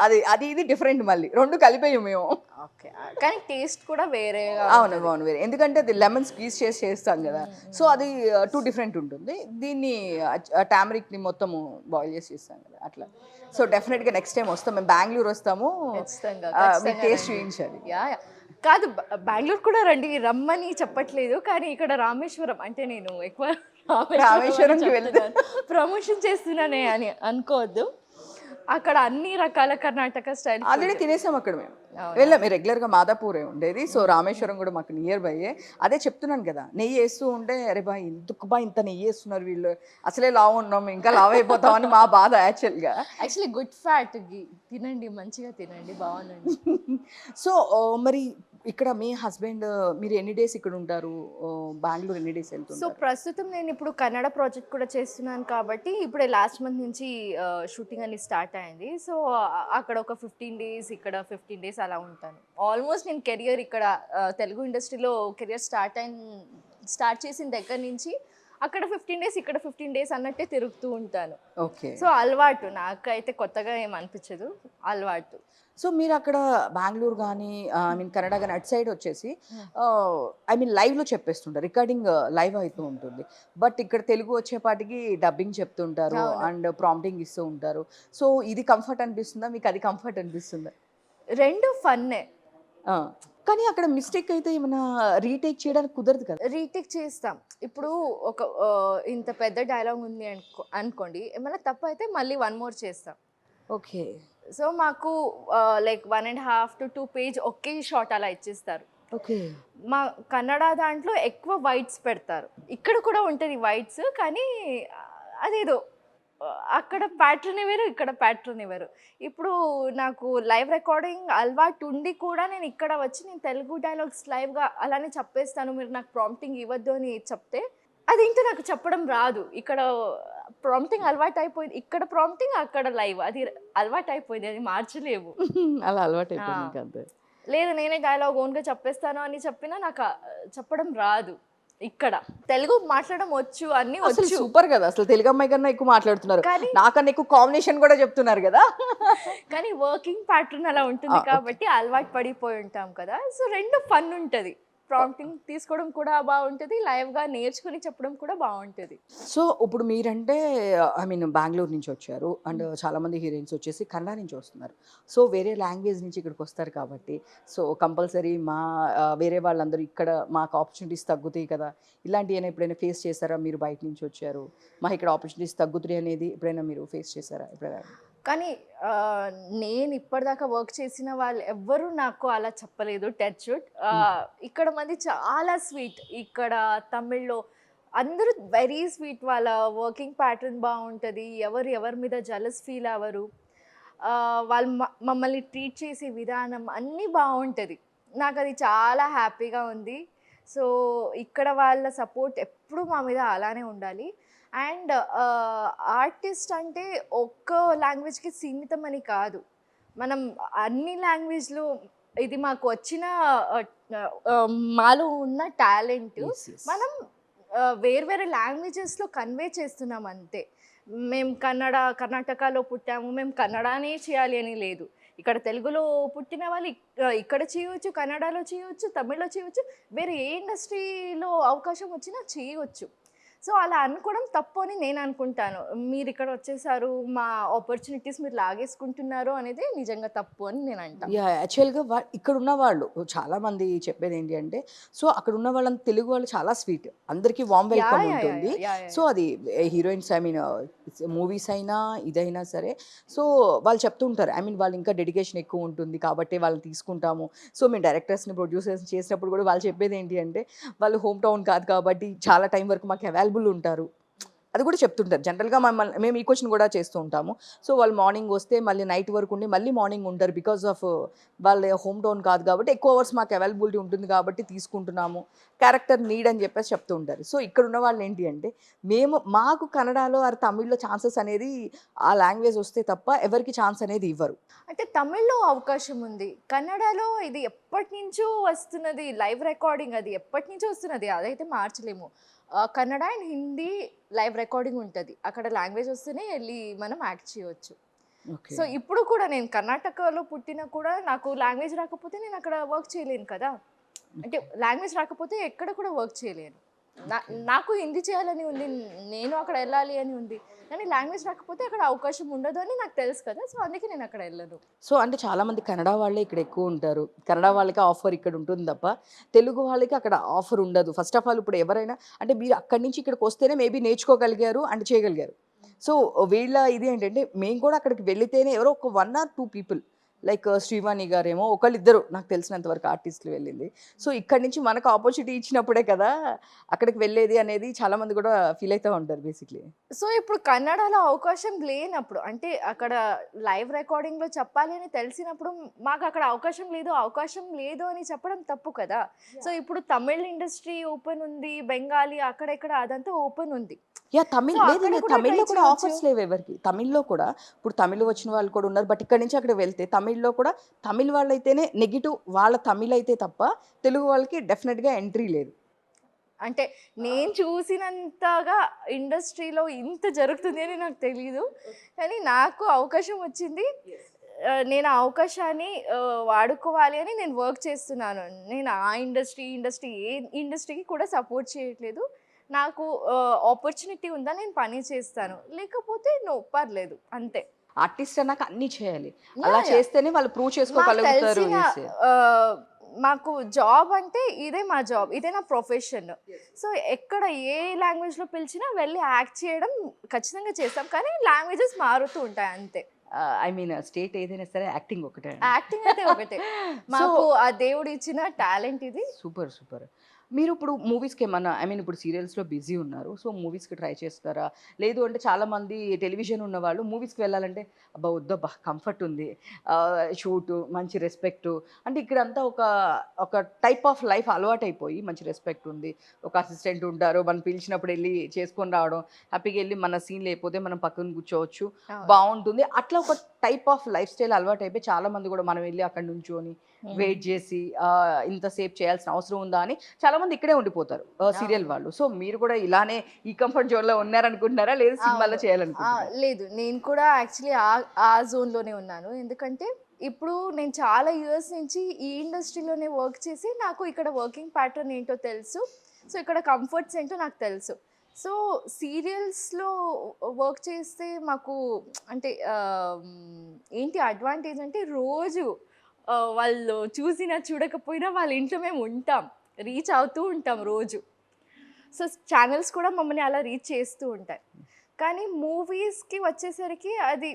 అది అది ఇది డిఫరెంట్ మళ్ళీ రెండు కలిపేయం మేము. ఓకే, కానీ టేస్ట్ కూడా వేరే. అవును వేరే, ఎందుకంటే అది లెమన్ స్క్వీజ్ చేసి చేస్తాం కదా. సో అది టూ డిఫరెంట్ ఉంటుంది. దీన్ని టామరిక్ని మొత్తము బాయిల్ చేసి చేస్తాం కదా అట్లా. సో డెఫినెట్గా నెక్స్ట్ టైం వస్తాం, మేము బెంగళూరు వస్తాము. ఖచ్చితంగా మీకు టేస్ట్ చూపించాలి. యా. కాదు, బెంగళూరు కూడా రండి, రమ్మని చెప్పట్లేదు, కానీ ఇక్కడ రామేశ్వరం అంటే నేను ఎక్కువ రామేశ్వరంకి ప్రమోషన్ చేస్తున్నానే అని అనుకోవద్దు. అక్కడ అన్ని రకాల కర్ణాటక స్టైల్ ఆల్రెడీ తినేసాం అక్కడ మేము. వెళ్ళాం రెగ్యులర్గా మాదాపూరే ఉండేది. సో రామేశ్వరం కూడా మాకు నియర్ బైయే. అదే చెప్తున్నాను కదా, నెయ్యి వేస్తూ ఉంటే అరే బా ఎందుకు ఇంత నెయ్యి వేస్తున్నారు వీళ్ళు, అసలే లావు ఉన్నాం ఇంకా లావు అయిపోతామని మా బాధ యాక్చువల్లీ గుడ్ ఫ్యాట్. తినండి, మంచిగా తినండి, బాగుందండి. సో మరి ఇక్కడ మీ హస్బెండ్ మీరు ఎన్ని డేస్ ఇక్కడ ఉంటారు? బెంగళూరు ఎన్ని డేస్ సో వెళ్తుంటారు? ప్రస్తుతం నేను ఇప్పుడు కన్నడ ప్రాజెక్ట్ కూడా చేస్తున్నాను కాబట్టి ఇప్పుడే లాస్ట్ మంత్ నుంచి షూటింగ్ అని స్టార్ట్ అయింది. సో అక్కడ ఒక 15 డేస్, ఇక్కడ 15 డేస్ అలా ఉంటాను. ఆల్మోస్ట్ నేను కెరియర్ ఇక్కడ తెలుగు ఇండస్ట్రీలో కెరియర్ స్టార్ట్ చేసిన దగ్గర నుంచి అక్కడ 15 డేస్, ఇక్కడ 15 డేస్ అన్నట్టే తిరుగుతూ ఉంటాను. ఓకే. సో అలవాటు, నాకైతే కొత్తగా ఏం అనిపించదు, అలవాటు. సో మీరు అక్కడ బెంగళూరు కానీ ఐ మీన్ కన్నడ కానీ అటు సైడ్ వచ్చేసి ఐ మీన్ లైవ్లో చెప్పేస్తుంటారు, రికార్డింగ్ లైవ్ అవుతూ ఉంటుంది. బట్ ఇక్కడ తెలుగు వచ్చేపాటికి డబ్బింగ్ చెప్తుంటారు అండ్ ప్రాంప్టింగ్ ఇస్తూ ఉంటారు. సో ఇది కంఫర్ట్ అనిపిస్తుందా మీకు, అది కంఫర్ట్ అనిపిస్తుందా? రెండు ఫన్నే. కానీ అక్కడ మిస్టేక్ అయితే ఏమైనా రీటేక్ చేయడానికి కుదరదు కదా? రీటేక్ చేస్తాం. ఇప్పుడు ఒక ఇంత పెద్ద డైలాగ్ ఉంది అనుకోండి, ఏమైనా తప్పు అయితే మళ్ళీ 1 మోర్ చేస్తాం. ఓకే. సో మాకు like 1.5 to 2 page okay shot అలా ఇచ్చేస్తారు. ఓకే. మా కన్నడ దాంట్లో ఎక్కువ వైట్స్ పెడతారు, ఇక్కడ కూడా ఉంటుంది వైట్స్, కానీ అదేదో అక్కడ ప్యాటర్న్ వేరు, ఇక్కడ ప్యాటర్న్ వేరు. ఇప్పుడు నాకు లైవ్ రికార్డింగ్ అలవాటు ఉండి కూడా నేను ఇక్కడ వచ్చి నేను తెలుగు డైలాగ్స్ లైవ్గా అలానే చెప్పేస్తాను, మీరు నాకు ప్రాంప్టింగ్ ఇవ్వద్దు అని చెప్తే అదేంటో నాకు చెప్పడం రాదు. ఇక్కడ ప్రాంప్టింగ్ అలవాటు అయిపోయింది, ఇక్కడ ప్రాంప్టింగ్ అక్కడ లైవ్, అది అలవాటు అయిపోయింది, అది మార్చలేవు. అలా అలవాటు అయిపోయింది అంతే. లేదు నేనే డైలాగ్ ఓన్గా చెప్పేస్తాను అని చెప్పినా నాకు చెప్పడం రాదు. ఇక్కడ తెలుగు మాట్లాడడం వచ్చు, అన్ని వచ్చు. సూపర్ కదా, అసలు తెలుగు అమ్మాయి కన్నా ఎక్కువ మాట్లాడుతున్నారు, నాకన్నా ఎక్కువ కాంబినేషన్ కూడా చెప్తున్నారు కదా. కానీ వర్కింగ్ ప్యాటర్న్ అలా ఉంటుంది కాబట్టి అలవాటు పడిపోయి ఉంటాం కదా. సో రెండు ఫన్ ఉంటుంది, ప్రాంప్టింగ్ తీసుకోవడం కూడా బాగుంటుంది, లైవ్గా నేర్చుకుని చెప్పడం కూడా బాగుంటుంది. సో ఇప్పుడు మీరంటే ఐ మీన్ బెంగళూరు నుంచి వచ్చారు అండ్ చాలామంది హీరోయిన్స్ వచ్చేసి కన్నడ నుంచి వస్తున్నారు. సో వేరే లాంగ్వేజ్ నుంచి ఇక్కడికి వస్తారు కాబట్టి సో కంపల్సరీ వేరే వాళ్ళందరూ ఇక్కడ మాకు ఆపర్చునిటీస్ తగ్గుతాయి కదా, ఇలాంటివి ఎప్పుడైనా ఫేస్ చేశారా? మీరు బయట నుంచి వచ్చారు, మాకు ఇక్కడ ఆపర్చునిటీస్ తగ్గుతాయి అనేది ఎప్పుడైనా మీరు ఫేస్ చేశారా? ఎప్పుడైనా? కానీ నేను ఇప్పటిదాకా వర్క్ చేసిన వాళ్ళు ఎవ్వరూ నాకు అలా చెప్పలేదు, టచ్ వుడ్. ఇక్కడ మంది చాలా స్వీట్. ఇక్కడ తమిళ్లో అందరూ వెరీ స్వీట్. వాళ్ళ వర్కింగ్ ప్యాటర్న్ బాగుంటుంది. ఎవరి మీద జలస్ ఫీల్ అవ్వరు. వాళ్ళు మమ్మల్ని ట్రీట్ చేసే విధానం అన్నీ బాగుంటుంది. నాకు అది చాలా హ్యాపీగా ఉంది. సో ఇక్కడ వాళ్ళ సపోర్ట్ ఎప్పుడు మా మీద అలానే ఉండాలి. అండ్ ఆర్టిస్ట్ అంటే ఒక్క లాంగ్వేజ్కి సీమితం అని కాదు. మనం అన్ని లాంగ్వేజ్లో ఇది మాకు వచ్చిన మాలో ఉన్న టాలెంట్ Yes, yes. మనం వేరే లాంగ్వేజెస్లో కన్వే చేస్తున్నాం అంతే. మేము కర్ణాటకలో పుట్టాము, మేము కన్నడనే చేయాలి అని లేదు. ఇక్కడ తెలుగులో పుట్టిన వాళ్ళు ఇక్కడ చేయవచ్చు, కన్నడలో చేయవచ్చు, తమిళ్లో చేయవచ్చు, వేరే ఏ ఇండస్ట్రీలో అవకాశం వచ్చినా చేయవచ్చు. సో అలా అనుకోవడం తప్పు అని నేను అనుకుంటాను. మీరు ఇక్కడ వచ్చేసారు, మా ఆపర్చునిటీస్ మీరు లాగేసుకుంటున్నారు అనేది నిజంగా తప్పు అని నేను అంటాను. యాక్చువల్గా ఇక్కడ ఉన్న వాళ్ళు చాలా మంది చెప్పేది ఏంటి అంటే, సో అక్కడ ఉన్న వాళ్ళంతా తెలుగు వాళ్ళు చాలా స్వీట్, అందరికీ వామ్ వెల్కమ్ ఉంటుంది. సో అది హీరోయిన్స్, ఐ మీన్ మూవీస్ అయినా ఇదైనా సరే, సో వాళ్ళు చెప్తూ ఉంటారు, ఐ మీన్ వాళ్ళు ఇంకా డెడికేషన్ ఎక్కువ ఉంటుంది కాబట్టి వాళ్ళని తీసుకుంటాము. సో మేము డైరెక్టర్స్ని ప్రొడ్యూసర్స్ చేసినప్పుడు కూడా వాళ్ళు చెప్పేది ఏంటి అంటే, వాళ్ళు హోమ్ టౌన్ కాదు కాబట్టి చాలా టైం వరకు మాకు అవైలబుల్ ఉంటారు, అది కూడా చెప్తుంటారు. జనరల్గా మేము ఈ క్వశ్చన్ కూడా చేస్తూ ఉంటాము. సో వాళ్ళు మార్నింగ్ వస్తే మళ్ళీ నైట్ వరకు ఉండి మళ్ళీ మార్నింగ్ ఉంటారు, బికాస్ ఆఫ్ వాళ్ళ హోమ్ టౌన్ కాదు కాబట్టి ఎక్కువ అవర్స్ మాకు అవైలబిలిటీ ఉంటుంది కాబట్టి తీసుకుంటున్నాము, క్యారెక్టర్ నీడ్ అని చెప్పేసి చెప్తూ ఉంటారు. సో ఇక్కడ ఉన్న వాళ్ళు ఏంటి అంటే, మాకు కన్నడలో ఆర్ తమిళ్లో ఛాన్సెస్ అనేది ఆ లాంగ్వేజ్ వస్తే తప్ప ఎవరికి ఛాన్స్ అనేది ఇవ్వరు. అంటే తమిళ్లో అవకాశం ఉంది, కన్నడలో ఇది ఎప్పటి నుంచో వస్తున్నది, లైవ్ రికార్డింగ్ అది ఎప్పటి నుంచో వస్తున్నది, అదైతే మార్చలేము. Kannada and Hindi live recording ఉంటుంది, అక్కడ లాంగ్వేజ్ వస్తేనే వెళ్ళి మనం యాక్ట్ చేయవచ్చు. సో ఇప్పుడు కూడా నేను కర్ణాటకలో పుట్టినా కూడా నాకు లాంగ్వేజ్ రాకపోతే నేను అక్కడ వర్క్ చేయలేను కదా. అంటే లాంగ్వేజ్ రాకపోతే ఎక్కడ కూడా వర్క్ చేయలేను. నాకు హిందీ చేయాలని ఉంది, నేను అక్కడ వెళ్ళాలి అని ఉంది, కానీ లాంగ్వేజ్ రాకపోతే అక్కడ అవకాశం ఉండదు అని నాకు తెలుసు కదా. సో అందుకే నేను అక్కడ వెళ్ళను. సో అంటే చాలామంది కన్నడ వాళ్ళే ఇక్కడ ఎక్కువ ఉంటారు, కన్నడ వాళ్ళకి ఆఫర్ ఇక్కడ ఉంటుంది తప్ప తెలుగు వాళ్ళకి అక్కడ ఆఫర్ ఉండదు. ఫస్ట్ ఆఫ్ ఆల్ ఇప్పుడు ఎవరైనా అంటే మీరు అక్కడి నుంచి ఇక్కడికి వస్తేనే మేబీ నేర్చుకోగలిగారు అండ్ చేయగలిగారు. సో వీళ్ళ ఇది ఏంటంటే, మేము కూడా అక్కడికి వెళితేనే ఎవరో ఒక 1 or 2 పీపుల్ లైక్ శ్రీవాణి గారేమో ఒకళ్ళిద్దరు నాకు తెలిసినంత వరకు ఆర్టిస్టులు వెళ్ళింది. సో ఇక్కడి నుంచి మనకు ఆపర్చునిటీ ఇచ్చినప్పుడే కదా అక్కడికి వెళ్ళేది అనేది చాలామంది కూడా ఫీల్ అవుతూ ఉంటారు బేసిక్లీ. సో ఇప్పుడు కన్నడలో అవకాశం లేనప్పుడు, అంటే అక్కడ లైవ్ రికార్డింగ్లో చెప్పాలి అని తెలిసినప్పుడు మాకు అక్కడ అవకాశం లేదు అని చెప్పడం తప్పు కదా. సో ఇప్పుడు తమిళ్ ఇండస్ట్రీ ఓపెన్ ఉంది, బెంగాలీ అక్కడెక్కడ అదంతా ఓపెన్ ఉంది. తమిళ్ So, లేదు అక్కడ లేదు, కూడా తమిళ్లో try కూడా చేయొచ్చు. ఆఫర్స్ లేవు ఎవరికి. తమిళ్లో కూడా ఇప్పుడు తమిళ్ వచ్చిన వాళ్ళు కూడా ఉన్నారు, బట్ ఇక్కడ నుంచి అక్కడ వెళ్తే తమిళ్లో కూడా తమిళ్ వాళ్ళైతేనే నెగిటివ్, వాళ్ళ తమిళ్ అయితే తప్ప తెలుగు వాళ్ళకి డెఫినెట్గా ఎంట్రీ లేదు. అంటే నేను చూసినంతగా ఇండస్ట్రీలో ఇంత జరుగుతుంది అని నాకు తెలీదు, కానీ నాకు అవకాశం వచ్చింది. నేను ఆ అవకాశాన్ని వాడుకోవాలి అని నేను వర్క్ చేస్తున్నాను. నేను ఆ ఇండస్ట్రీ ఏ ఇండస్ట్రీకి కూడా సపోర్ట్ చేయట్లేదు. నాకు ఆపర్చునిటీ ఉందా నేను పని చేస్తాను, లేకపోతే పర్లేదు అంతే. ఆర్టిస్ట్ అన్నాక అన్నీ చేయాలి, అలా చేస్తేనే వాళ్ళు ప్రూవ్ మాకు చేసుకోగలుగుతారు. తెలిసిన మాకు జాబ్ అంటే ఇదే మా జాబ్, ఇదే నా ప్రొఫెషన్. సో ఎక్కడ ఏ లాంగ్వేజ్లో పిలిచినా వెళ్ళి యాక్ట్ చేయడం ఖచ్చితంగా చేస్తాం, కానీ లాంగ్వేజెస్ మారుతూ ఉంటాయి అంతే. ఐ మీన్ స్టేట్ ఏదైనా సరే యాక్టింగ్ ఒకటే. యాక్టింగ్ అయితే ఒకటే, మాకు ఆ దేవుడు ఇచ్చిన టాలెంట్ ఇది. Super super. మీరు ఇప్పుడు మూవీస్కి ఏమన్నా, ఐ మీన్ ఇప్పుడు సీరియల్స్లో బిజీ ఉన్నారు, సో మూవీస్కి ట్రై చేస్తారా? లేదు అంటే చాలామంది టెలివిజన్ ఉన్న వాళ్ళు మూవీస్కి వెళ్ళాలంటే అబ్బా వద్దబ్బా కంఫర్ట్ ఉంది, షూటు మంచి రెస్పెక్టు, అంటే ఇక్కడంతా ఒక టైప్ ఆఫ్ లైఫ్ అలవాటు అయిపోయి మంచి రెస్పెక్ట్ ఉంది, ఒక అసిస్టెంట్ ఉంటారు, మనం పిలిచినప్పుడు వెళ్ళి చేసుకొని రావడం, హ్యాపీగా వెళ్ళి మన సీన్ లేకపోతే మనం పక్కన కూర్చోవచ్చు, బాగుంటుంది. అట్లా ఒక టైప్ ఆఫ్ లైఫ్ స్టైల్ అలవాటు అయిపోయి చాలామంది కూడా మనం వెళ్ళి అక్కడ నుంచొని వెయిట్ చేసి ఇంతసేపు చేయాల్సిన అవసరం ఉందా అని చాలామంది ఇక్కడే ఉండిపోతారు సీరియల్ వాళ్ళు. సో మీరు కూడా ఇలానే ఈ కంఫర్ట్ జోన్లో ఉన్నారనుకుంటున్నారా, లేదా సినిమాలో చేయాలనుకుంటున్నారా? లేదు, నేను కూడా యాక్చువల్లీ ఆ జోన్లోనే ఉన్నాను. ఎందుకంటే ఇప్పుడు నేను చాలా ఇయర్స్ నుంచి ఈ ఇండస్ట్రీలోనే వర్క్ చేసి నాకు ఇక్కడ వర్కింగ్ ప్యాటర్న్ ఏంటో తెలుసు. సో ఇక్కడ కంఫర్ట్స్ ఏంటో నాకు తెలుసు. సో సీరియల్స్లో వర్క్ చేస్తే మాకు అంటే ఏంటి అడ్వాంటేజ్ అంటే, రోజు వాళ్ళు చూసినా చూడకపోయినా వాళ్ళ ఇంట్లో మేము ఉంటాం, రీచ్ అవుతూ ఉంటాం రోజు. సో ఛానల్స్ కూడా మమ్మల్ని అలా రీచ్ చేస్తూ ఉంటాయి. కానీ మూవీస్కి వచ్చేసరికి అది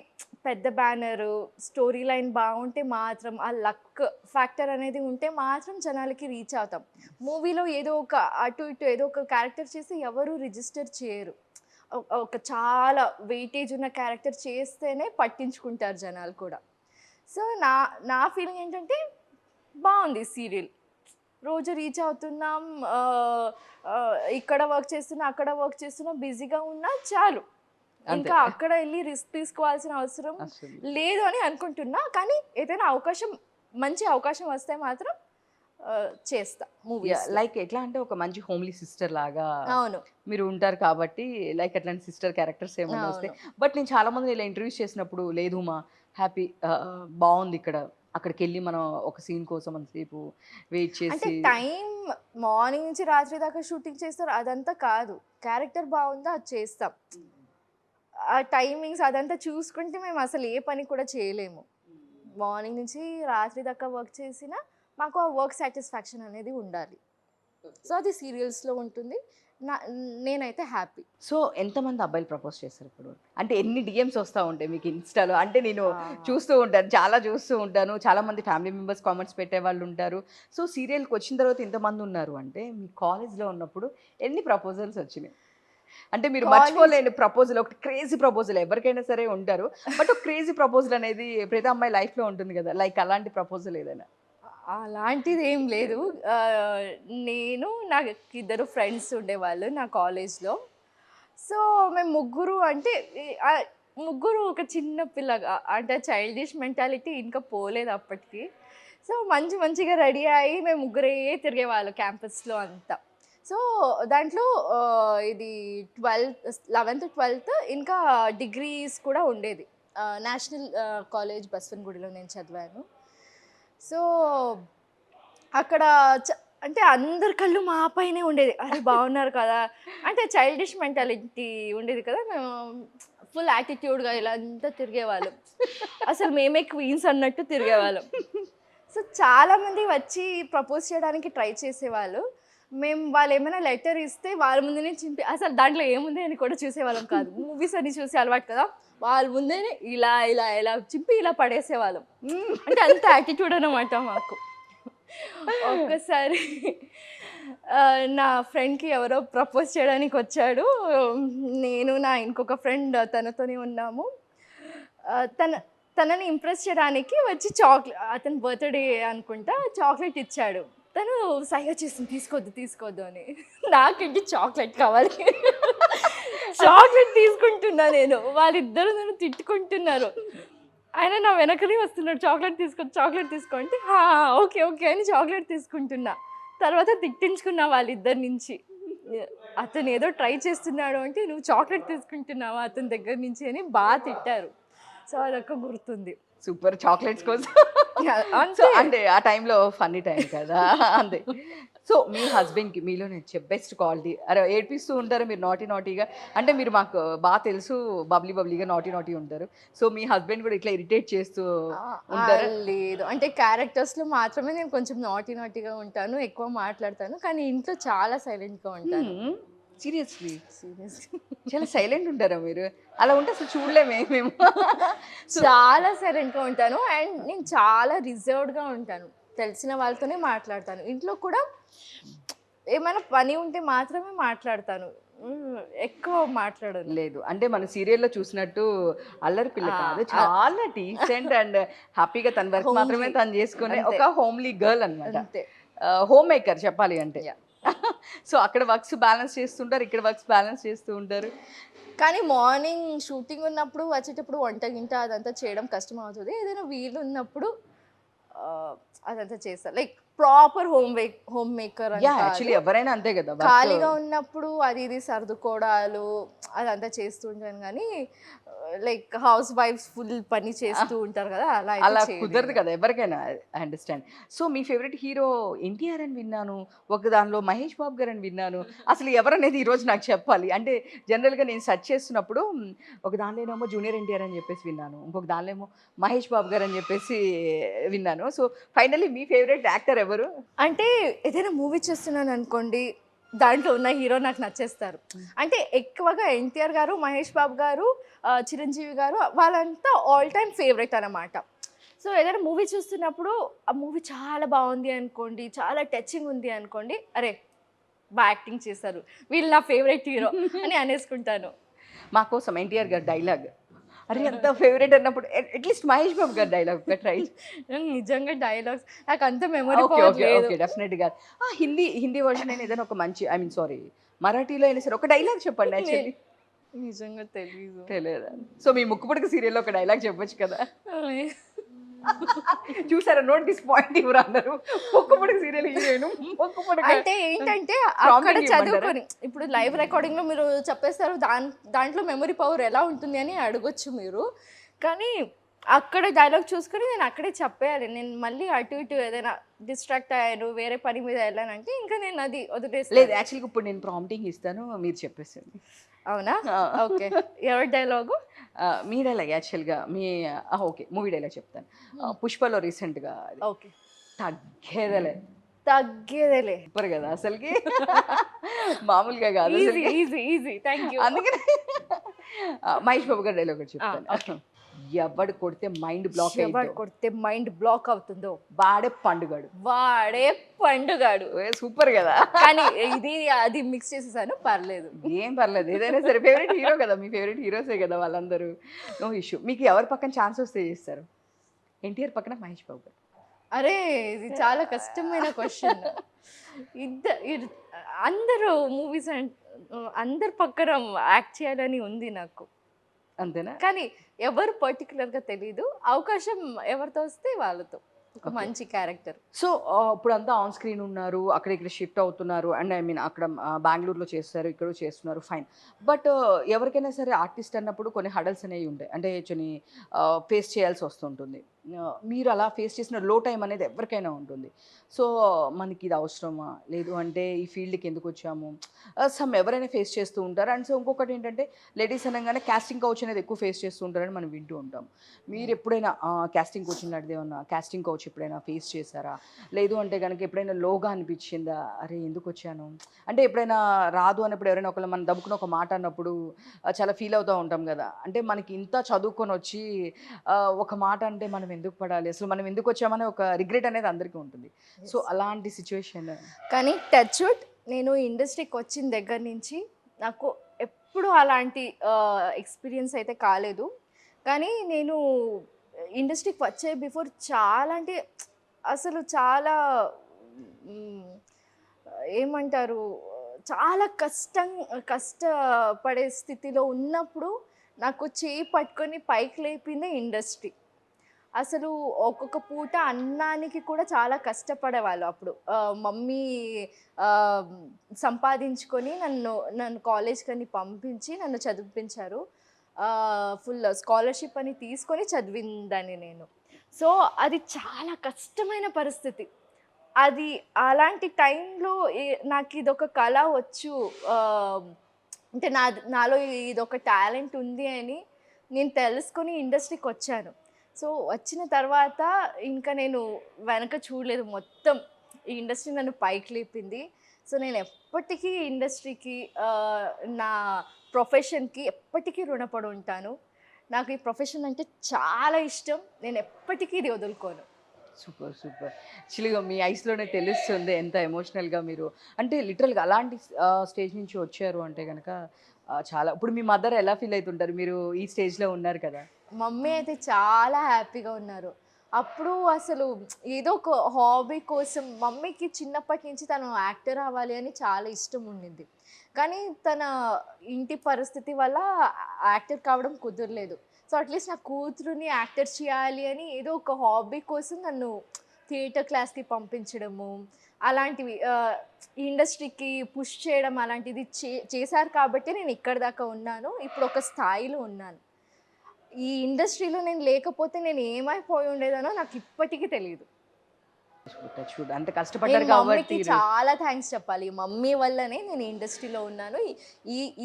పెద్ద బ్యానరు, స్టోరీ లైన్ బాగుంటే మాత్రం, ఆ లక్ ఫ్యాక్టర్ అనేది ఉంటే మాత్రం జనాలకి రీచ్ అవుతాం. మూవీలో ఏదో ఒక అటు ఇటు ఏదో ఒక క్యారెక్టర్ చేసి ఎవరు రిజిస్టర్ చేయరు. ఒక చాలా వెయిటేజ్ ఉన్న క్యారెక్టర్ చేస్తేనే పట్టించుకుంటారు జనాలు కూడా. సో నా నా ఫీలింగ్ ఏంటంటే బాగుంది సీరియల్. రోజు రీచ్ అవుతున్నాం, ఇక్కడ వర్క్ చేస్తున్నా, అక్కడ వర్క్ చేస్తున్నా, బిజీగా ఉన్నా చాలు. ఇంకా అక్కడ వెళ్ళి రిస్క్ తీసుకోవాల్సిన అవసరం లేదు అని అనుకుంటున్నా. కానీ ఏదైనా మంచి అవకాశం వస్తే మాత్రం చేస్తా మూవీస్. లైక్ ఎట్లా అంటే ఒక మంచి హోమ్లీ సిస్టర్ లాగా అవును, మీరు ఉంటారు కాబట్టి, లైక్ అట్లాంటి సిస్టర్ క్యారెక్టర్స్ ఏమైనా వస్తాయి. బట్ నేను చాలా మంది ఇలా ఇంటర్వ్యూస్ చేసినప్పుడు లేదు మా హ్యాపీ బాగుంది ఇక్కడ, అక్కడికి వెళ్ళి మనం ఒక సీన్ కోసం అంతసేపు వెయిట్ అంటే చేసి టైం మార్నింగ్ నుంచి రాత్రి దాకా షూటింగ్ చేస్తారు అదంతా కాదు. క్యారెక్టర్ బాగుందా అది చేస్తాం. ఆ టైమింగ్స్ అదంతా చూసుకుంటే మేము అసలు ఏ పని కూడా చేయలేము. మార్నింగ్ నుంచి రాత్రి దాకా వర్క్ చేసినా మాకు ఆ వర్క్ సాటిస్ఫాక్షన్ అనేది ఉండాలి. సో అది సీరియల్స్లో ఉంటుంది. నేనైతే హ్యాపీ. సో ఎంతమంది అబ్బాయిలు ప్రపోజ్ చేస్తారు ఇప్పుడు? అంటే ఎన్ని డిఎమ్స్ వస్తూ ఉంటాయి మీకు ఇన్స్టాలో? అంటే నేను చూస్తూ ఉంటాను, చాలా చూస్తూ ఉంటాను. చాలా మంది ఫ్యామిలీ మెంబర్స్ కామెంట్స్ పెట్టే వాళ్ళు ఉంటారు. సో సీరియల్కి వచ్చిన తర్వాత ఇంతమంది ఉన్నారు అంటే మీ కాలేజ్లో ఉన్నప్పుడు ఎన్ని ప్రపోజల్స్ వచ్చినాయి? అంటే మీరు మర్చిపోలేని ప్రపోజల్, ఒకటి క్రేజీ ప్రపోజల్ ఎవరికైనా సరే ఉంటారు, బట్ ఒక క్రేజీ ప్రపోజల్ అనేది ప్రతి అమ్మాయి లైఫ్లో ఉంటుంది కదా, లైక్ అలాంటి ప్రపోజల్ ఏదైనా? అలాంటిది ఏం లేదు. నాకు ఇద్దరు ఫ్రెండ్స్ ఉండేవాళ్ళు నా కాలేజ్లో. సో మేము ముగ్గురు అంటే ముగ్గురు ఒక చిన్న పిల్లగా, అంటే చైల్డిష్ మెంటాలిటీ ఇంకా పోలేదు అప్పటికి. సో మంచిగా రెడీ అయ్యి మేము ముగ్గురే తిరిగేవాళ్ళు క్యాంపస్లో అంతా. సో దాంట్లో ఇది 11th 12th ఇంకా డిగ్రీస్ కూడా ఉండేది. నేషనల్ కాలేజ్ బస్వన్గుడిలో నేను చదివాను. సో అక్కడ అంటే అందరి కళ్ళు మా పైనే ఉండేది. అరే బాగున్నారు కదా, అంటే చైల్డిష్ మెంటాలిటీ ఉండేది కదా. మేము ఫుల్ యాటిట్యూడ్గా ఇలా అంతా తిరిగేవాళ్ళం. అసలు మేమే క్వీన్స్ అన్నట్టు తిరిగేవాళ్ళం. సో చాలామంది వచ్చి ప్రపోజ్ చేయడానికి ట్రై చేసేవాళ్ళు. మేము వాళ్ళు ఏమైనా లెటర్ ఇస్తే వాళ్ళ ముందునే చింపి, అసలు దాంట్లో ఏముంది అని కూడా చూసేవాళ్ళం కాదు. మూవీస్ అని చూసి అలవాటు కదా, వాళ్ళ ముందేనే ఇలా చింపి ఇలా పడేసేవాళ్ళం. అంటే అంత యాటిట్యూడ్ అన్నమాట మాకు. ఒక్కసారి నా ఫ్రెండ్కి ఎవరో ప్రపోజ్ చేయడానికి వచ్చాడు. నేను నా ఇంకొక ఫ్రెండ్ తనతోనే ఉన్నాము. తనని ఇంప్రెస్ చేయడానికి వచ్చి అతని బర్త్డే అనుకుంటా చాక్లెట్ ఇచ్చాడు. తను సైగ చేసింది తీసుకోవద్దు అని. నాకేంటి చాక్లెట్ కావాలి, చాక్లెట్ తీసుకుంటున్నా నేను. వాళ్ళిద్దరూ నన్ను తిట్టుకుంటున్నారు. ఆయన నా వెనకనే వస్తున్నాడు, చాక్లెట్ తీసుకో అంటే ఓకే అని చాక్లెట్ తీసుకుంటున్నా. తర్వాత తిట్టించుకున్నా వాళ్ళిద్దరి నుంచి. అతను ఏదో ట్రై చేస్తున్నాడు అంటే నువ్వు చాక్లెట్ తీసుకుంటున్నావా అతని దగ్గర నుంచి అని బాగా తిట్టారు. సో అదొక గుర్తుంది. సూపర్, చాక్లెట్స్ కోసం. అంటే ఆ టైంలో ఫన్నీ టైం కదా, అంతే. సో మీ హస్బెండ్కి మీలో నేను బెస్ట్ క్వాలిటీ, అరే ఏడ్పిస్తూ ఉంటారు మీరు నాటీగా, అంటే మీరు మాకు బాగా తెలుసు బబ్లీగా నాటీ ఉంటారు. సో మీ హస్బెండ్ కూడా ఇట్లా ఇరిటేట్ చేస్తూ ఉంటారు? లేదు, అంటే క్యారెక్టర్స్లో మాత్రమే నేను కొంచెం నాటీగా ఉంటాను, ఎక్కువ మాట్లాడతాను. కానీ ఇంట్లో చాలా సైలెంట్గా ఉంటాను. సీరియస్లీ చాలా సైలెంట్ ఉంటారా మీరు? అలా ఉంటే అసలు చూడలేమే మేము. చాలా సైలెంట్గా ఉంటాను అండ్ నేను చాలా రిజర్వ్డ్గా ఉంటాను. తెలిసిన వాళ్ళతోనే మాట్లాడతాను. ఇంట్లో కూడా ఏమైనా పని ఉంటే మాత్రమే మాట్లాడతాను, ఎక్కువ మాట్లాడను. లేదు అంటే మన సీరియల్లో చూసినట్టు అల్లరి పిల్ల కాదు, చాలా డీసెంట్ అండ్ హ్యాపీగా తన వర్క్ మాత్రమే తను చేసుకునే ఒక హోమ్లీ గర్ల్ అన్నమాట. హోమ్ మేకర్ చెప్పాలి అంటే. సో అక్కడ వర్క్స్ బ్యాలెన్స్ చేస్తుంటారు, ఇక్కడ వర్క్స్ బ్యాలెన్స్ చేస్తూ ఉంటారు. కానీ మార్నింగ్ షూటింగ్ ఉన్నప్పుడు వచ్చేటప్పుడు వంట గింట అదంతా చేయడం కష్టం అవుతుంది. ఏదైనా వీలు ఉన్నప్పుడు అదంతా చేస్తారు. లైక్ ప్రాపర్ హోమ్ మేకర్ అని. యాక్చువల్లీ ఎవరైనా అంతే కదా, ఖాళీగా ఉన్నప్పుడు అది ఇది సర్దుకోవడాలు అదంతా చేస్తుంటాను. కానీ లైక్ హౌస్ వైఫ్స్ ఫుల్ పని చేస్తూ ఉంటారు కదా, అలా కుదరదు కదా ఎవరికైనా. I understand. So me favourite hero NTR అని విన్నాను, ఒక దానిలో మహేష్ బాబు గారు అని విన్నాను. అసలు ఎవరనేది ఈరోజు నాకు చెప్పాలి. అంటే జనరల్గా నేను సెర్చ్ చేస్తున్నప్పుడు ఒక దానిలోనేమో జూనియర్ ఎన్టీఆర్ అని చెప్పేసి విన్నాను, ఇంకొక దానిలో ఏమో మహేష్ బాబు గారు అని చెప్పేసి విన్నాను. సో ఫైనల్లీ మీ ఫేవరెట్ యాక్టర్ ఎవరు? అంటే ఏదైనా మూవీ చేస్తున్నాను అనుకోండి, దాంట్లో ఉన్న హీరో నాకు నచ్చేస్తారు. అంటే ఎక్కువగా ఎన్టీఆర్ గారు, మహేష్ బాబు గారు, చిరంజీవి గారు వాళ్ళంతా ఆల్ టైమ్ ఫేవరెట్ అనమాట. సో ఏదైనా మూవీ చూస్తున్నప్పుడు ఆ మూవీ చాలా బాగుంది అనుకోండి, చాలా టచింగ్ ఉంది అనుకోండి, అరే బాగా యాక్టింగ్ చేశారు, వీళ్ళు నా ఫేవరెట్ హీరో అని అనేసుకుంటాను. మా కోసం ఎన్టీఆర్ గారి డైలాగ్ అరే ఎంత ఫేవరెట్ అన్నప్పుడు అట్లీస్ట్ మహేష్ బాబు గారి డైలాగ్ ఒక ట్రై. నిజంగా డైలాగ్స్ నాకు అంత మెమరీ ఓకే పవర్ ఓకే లేదు. ఓకే డెఫినెట్గా హిందీ హిందీ వర్షన్ అయినా ఏదైనా ఒక మంచి ఐ మీన్ సారీ మరాఠీలో అయినా సరే ఒక డైలాగ్ చెప్పండి యాక్చువల్లీ. నిజంగా తెలీదు. తెలియదా? సో మీ ముక్కుపుడక సీరియల్లో ఒక డైలాగ్ చెప్పొచ్చు కదా. చూసారా నోట్ దిస్ పాయింట్ ఇవ్వరు అన్నారు. ముక్కుపుడక సీరియల్ హీరోయిన్ ముక్కుపుడక అంటే ఏంటంటే అక్కడ చదువుకొని ఇప్పుడు లైవ్ రికార్డింగ్ లో మీరు చెప్పేస్తారు, దాంట్లో మెమరీ పవర్ ఎలా ఉంటుంది అని అడగొచ్చు మీరు. కానీ అక్కడ డైలాగ్ చూసుకొని నేను అక్కడే చెప్పేయాలి. నేను మళ్ళీ అటు ఇటు ఏదైనా డిస్ట్రాక్ట్ అయ్యాను, వేరే పని మీద వెళ్ళానంటే ఇంకా నేను అది వదిలేస్తాను. లేదు యాక్చువల్గా ఇప్పుడు నేను ప్రాంప్టింగ్ ఇస్తాను, మీరు చెప్పేసింది. అవునా? ఓకే. ఎవరి డైలాగు? మీ డైలాగ్ యాక్చువల్గా మీ ఓకే మూవీ డైలాగ్ చెప్తాను. పుష్పలో రీసెంట్గా ఓకే. తగ్గేదలే తగ్గేదేలే. సూపర్ కదా అసలుకి. మామూలుగా కాదు ఈజీ అసలుకి. Easy easy. Thank you. అందుకని మహేష్ బాబు గారి డైలాగ్ ఒకటి చెప్తాను. ఎవడు కొడితే మైండ్ బ్లాక్ ఎవరు అయ్యిందో కొడితే మైండ్ బ్లాక్ అవుతుందో వాడే పండుగాడు. వాడే పండుగాడు. సూపర్ కదా. కానీ ఇది అది మిక్స్ చేసేసాను, పర్లేదు. ఏం పర్లేదు ఏదైనా సరే ఫేవరెట్ హీరో కదా, మీ ఫేవరెట్ హీరోసే కదా వాళ్ళందరూ. No issue. మీకు ఎవరి పక్కన ఛాన్స్ వస్తే చేస్తారు? ఎన్టీఆర్ పక్కన మహేష్ బాబు గారు. అరే ఇది చాలా కష్టమైన క్వశ్చన్. అందరూ మూవీస్ అందరు పక్కన యాక్ట్ చేయాలని ఉంది నాకు, అంతేనా? కానీ ఎవరు పర్టికులర్గా తెలీదు. అవకాశం ఎవరితో వస్తే వాళ్ళతో ఒక మంచి క్యారెక్టర్. సో ఇప్పుడు అంతా ఆన్ స్క్రీన్ ఉన్నారు, అక్కడ ఇక్కడ షిఫ్ట్ అవుతున్నారు అండ్ ఐ మీన్ అక్కడ బెంగళూరులో చేస్తారు, ఇక్కడ చేస్తున్నారు, ఫైన్. బట్ ఎవరికైనా సరే ఆర్టిస్ట్ అన్నప్పుడు కొన్ని హడల్స్ అనేవి ఉంటాయి, అంటే కొన్ని ఫేస్ చేయాల్సి వస్తుంటుంది. మీరు అలా ఫేస్ చేసిన లో టైం అనేది ఎవరికైనా ఉంటుంది. సో మనకి ఇది అవసరమా, లేదు అంటే ఈ ఫీల్డ్కి ఎందుకు వచ్చాము, సమ్ ఎవరైనా ఫేస్ చేస్తూ ఉంటారు. అండ్ సో ఇంకొకటి ఏంటంటే లేడీస్ అనగానే కాస్టింగ్ కౌచ్ అనేది ఎక్కువ ఫేస్ చేస్తూ ఉంటారని మనం వింటూ ఉంటాం. మీరు ఎప్పుడైనా కాస్టింగ్ కోచింగ్ లాంటిది ఏమన్నా కాస్టింగ్ కౌచ్ ఎప్పుడైనా ఫేస్ చేశారా? లేదు అంటే కనుక ఎప్పుడైనా లోగా అనిపించిందా, అరే ఎందుకు వచ్చాను అంటే ఎప్పుడైనా రాదు అన్నప్పుడు ఎవరైనా ఒకళ్ళు మనం దబ్బుకుని ఒక మాట అన్నప్పుడు చాలా ఫీల్ అవుతూ ఉంటాం కదా. అంటే మనకి ఇంత చదువుకొని వచ్చి ఒక మాట అంటే మనం ఎందుకు పడాలి, అసలు మనం ఎందుకు వచ్చామనే ఒక రిగ్రెట్ అనేది అందరికీ ఉంటుంది. సో అలాంటి సిచ్యువేషన్. కానీ టచ్ వుడ్ నేను ఇండస్ట్రీకి వచ్చిన దగ్గర నుంచి నాకు ఎప్పుడు అలాంటి ఎక్స్పీరియన్స్ అయితే కాలేదు. కానీ నేను ఇండస్ట్రీకి వచ్చే బిఫోర్ చాలా అంటే అసలు చాలా ఏమంటారు, చాలా కష్టపడే స్థితిలో ఉన్నప్పుడు నాకు చేయి పట్టుకొని పైకి లేపిందే ఇండస్ట్రీ. అసలు ఒక్కొక్క పూట అన్నానికి కూడా చాలా కష్టపడేవాళ్ళు అప్పుడు. మమ్మీ సంపాదించుకొని నన్ను కాలేజ్‌కని పంపించి నన్ను చదివిపించారు. ఫుల్ స్కాలర్‌షిప్ అని తీసుకొని చదివిందాన్ని నేను. సో అది చాలా కష్టమైన పరిస్థితి. అది అలాంటి టైంలో నాకిదొక కళ వచ్చు, అంటే నాలో ఇదొక టాలెంట్ ఉంది అని నేను తెలుసుకొని ఇండస్ట్రీకి వచ్చాను. సో వచ్చిన తర్వాత ఇంకా నేను వెనక చూడలేదు. మొత్తం ఈ ఇండస్ట్రీ నన్ను పైకి లేపింది. సో నేను ఎప్పటికీ ఇండస్ట్రీకి, నా ప్రొఫెషన్కి ఎప్పటికీ రుణపడి ఉంటాను. నాకు ఈ ప్రొఫెషన్ అంటే చాలా ఇష్టం. నేను ఎప్పటికీ ఇది వదులుకోను. Super super. యాక్చువల్గా మీ ఐస్లోనే తెలుస్తుంది ఎంత ఎమోషనల్గా మీరు అంటే లిటరల్గా అలాంటి స్టేజ్ నుంచి వచ్చారు అంటే కనుక చాలా. ఇప్పుడు మీ మదర్ ఎలా ఫీల్ అవుతుంటారు, మీరు ఈ స్టేజ్లో ఉన్నారు కదా? మమ్మీ అయితే చాలా హ్యాపీగా ఉన్నారు. అప్పుడు అసలు ఏదో ఒక హాబీ కోసం మమ్మీకి చిన్నప్పటి నుంచి తను యాక్టర్ అవ్వాలి అని చాలా ఇష్టం ఉండింది. కానీ తన ఇంటి పరిస్థితి వల్ల యాక్టర్ కావడం కుదరలేదు. సో అట్లీస్ట్ నా కూతురుని యాక్టర్ చేయాలి అని ఏదో ఒక హాబీ కోసం నన్ను థియేటర్ క్లాస్కి పంపించడము, అలాంటివి ఇండస్ట్రీకి పుష్ చేయడం అలాంటిది చేశారు కాబట్టి నేను ఇక్కడ దాకా ఉన్నాను. ఇప్పుడు ఒక స్థాయిలో ఉన్నాను. ఈ ఇండస్ట్రీలో నేను లేకపోతే నేను ఏమైపోయి ఉండేదానో నాకు ఇప్పటికీ తెలియదు. అంత కష్టపడ్డారు మమ్మీకి కాబట్టి చాలా థ్యాంక్స్ చెప్పాలి. మమ్మీ వల్లనే నేను ఇండస్ట్రీలో ఉన్నాను,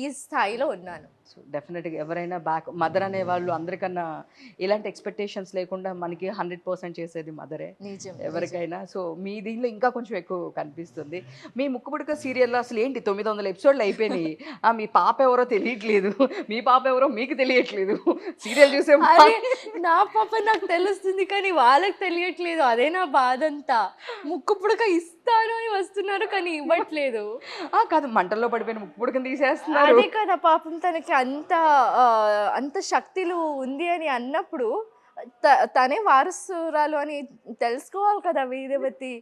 ఈ స్థాయిలో ఉన్నాను. సో డెఫినెట్గా ఎవరైనా బ్యాక్ మదర్ అనే వాళ్ళు అందరికన్నా ఎలాంటి ఎక్స్పెక్టేషన్స్ లేకుండా మనకి 100% చేసేది మదరే నిజం ఎవరికైనా. సో మీ దీనిలో ఇంకా కొంచెం ఎక్కువ కనిపిస్తుంది. మీ ముక్కుపుడక సీరియల్లో అసలు ఏంటి 900 ఎపిసోడ్లు అయిపోయినాయి. మీ పాప ఎవరో తెలియట్లేదు, మీ పాప ఎవరో మీకు తెలియట్లేదు. సీరియల్ చూసే అదే నా పాప నాకు తెలుస్తుంది కానీ వాళ్ళకి తెలియట్లేదు. అదే నా బాధ అంతా. ముక్కు పుడక ఇస్తాను అని వస్తున్నారు కానీ ఇవ్వట్లేదు. కాదు, మంటల్లో పడిపోయిన ముక్కుపుడకని తీసేస్తున్నారు. అదే కదా పాపం, తనకి అంత అంత శక్తులు ఉంది అని అన్నప్పుడు తనే వారసురాలు అని తెలుసుకోవాలి కదా వేదవతి.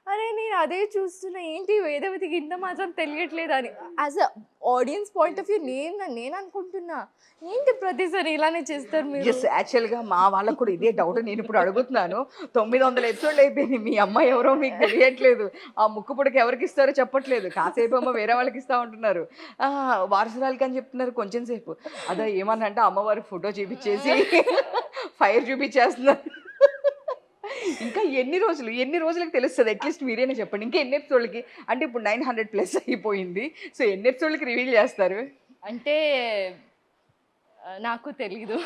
అరే నేను అదే చూస్తున్నా, ఏంటి వేదవతికి ఇంత మాత్రం తెలియట్లేదు అని. As a audience point of view నేను అనుకుంటున్నా, ఏంటి ప్రతిసారి ఇలానే చేస్తారు మీరు. ఎస్, యాక్చువల్గా మా వాళ్ళకు కూడా ఇదే డౌట్. నేను ఇప్పుడు అడుగుతున్నాను, 900 ఎపిసోడ్లు అయిపోయింది, మీ అమ్మాయి ఎవరో మీకు తెలియట్లేదు, ఆ ముక్కు పుడక ఎవరికి ఇస్తారో చెప్పట్లేదు, కాసేపు అమ్మ వేరే వాళ్ళకి ఇస్తా ఉంటున్నారు, వారసురాలకి అని చెప్తున్నారు కొంచెం సేపు. అదే ఏమన్నా అంటే అమ్మవారి ఫోటో చూపించేసి ఫైర్ చూపించేస్తున్నారు. ఇంకా ఎన్ని రోజులకి తెలుస్తుంది అట్లీస్ట్ మీరేనా చెప్పండి. ఇంకా ఎన్ని ఎపిసోడ్లకి అంటే ఇప్పుడు 900+ అయిపోయింది. సో ఎన్ని ఎపిసోడ్లకి రివీల్ చేస్తారు అంటే నాకు తెలీదు.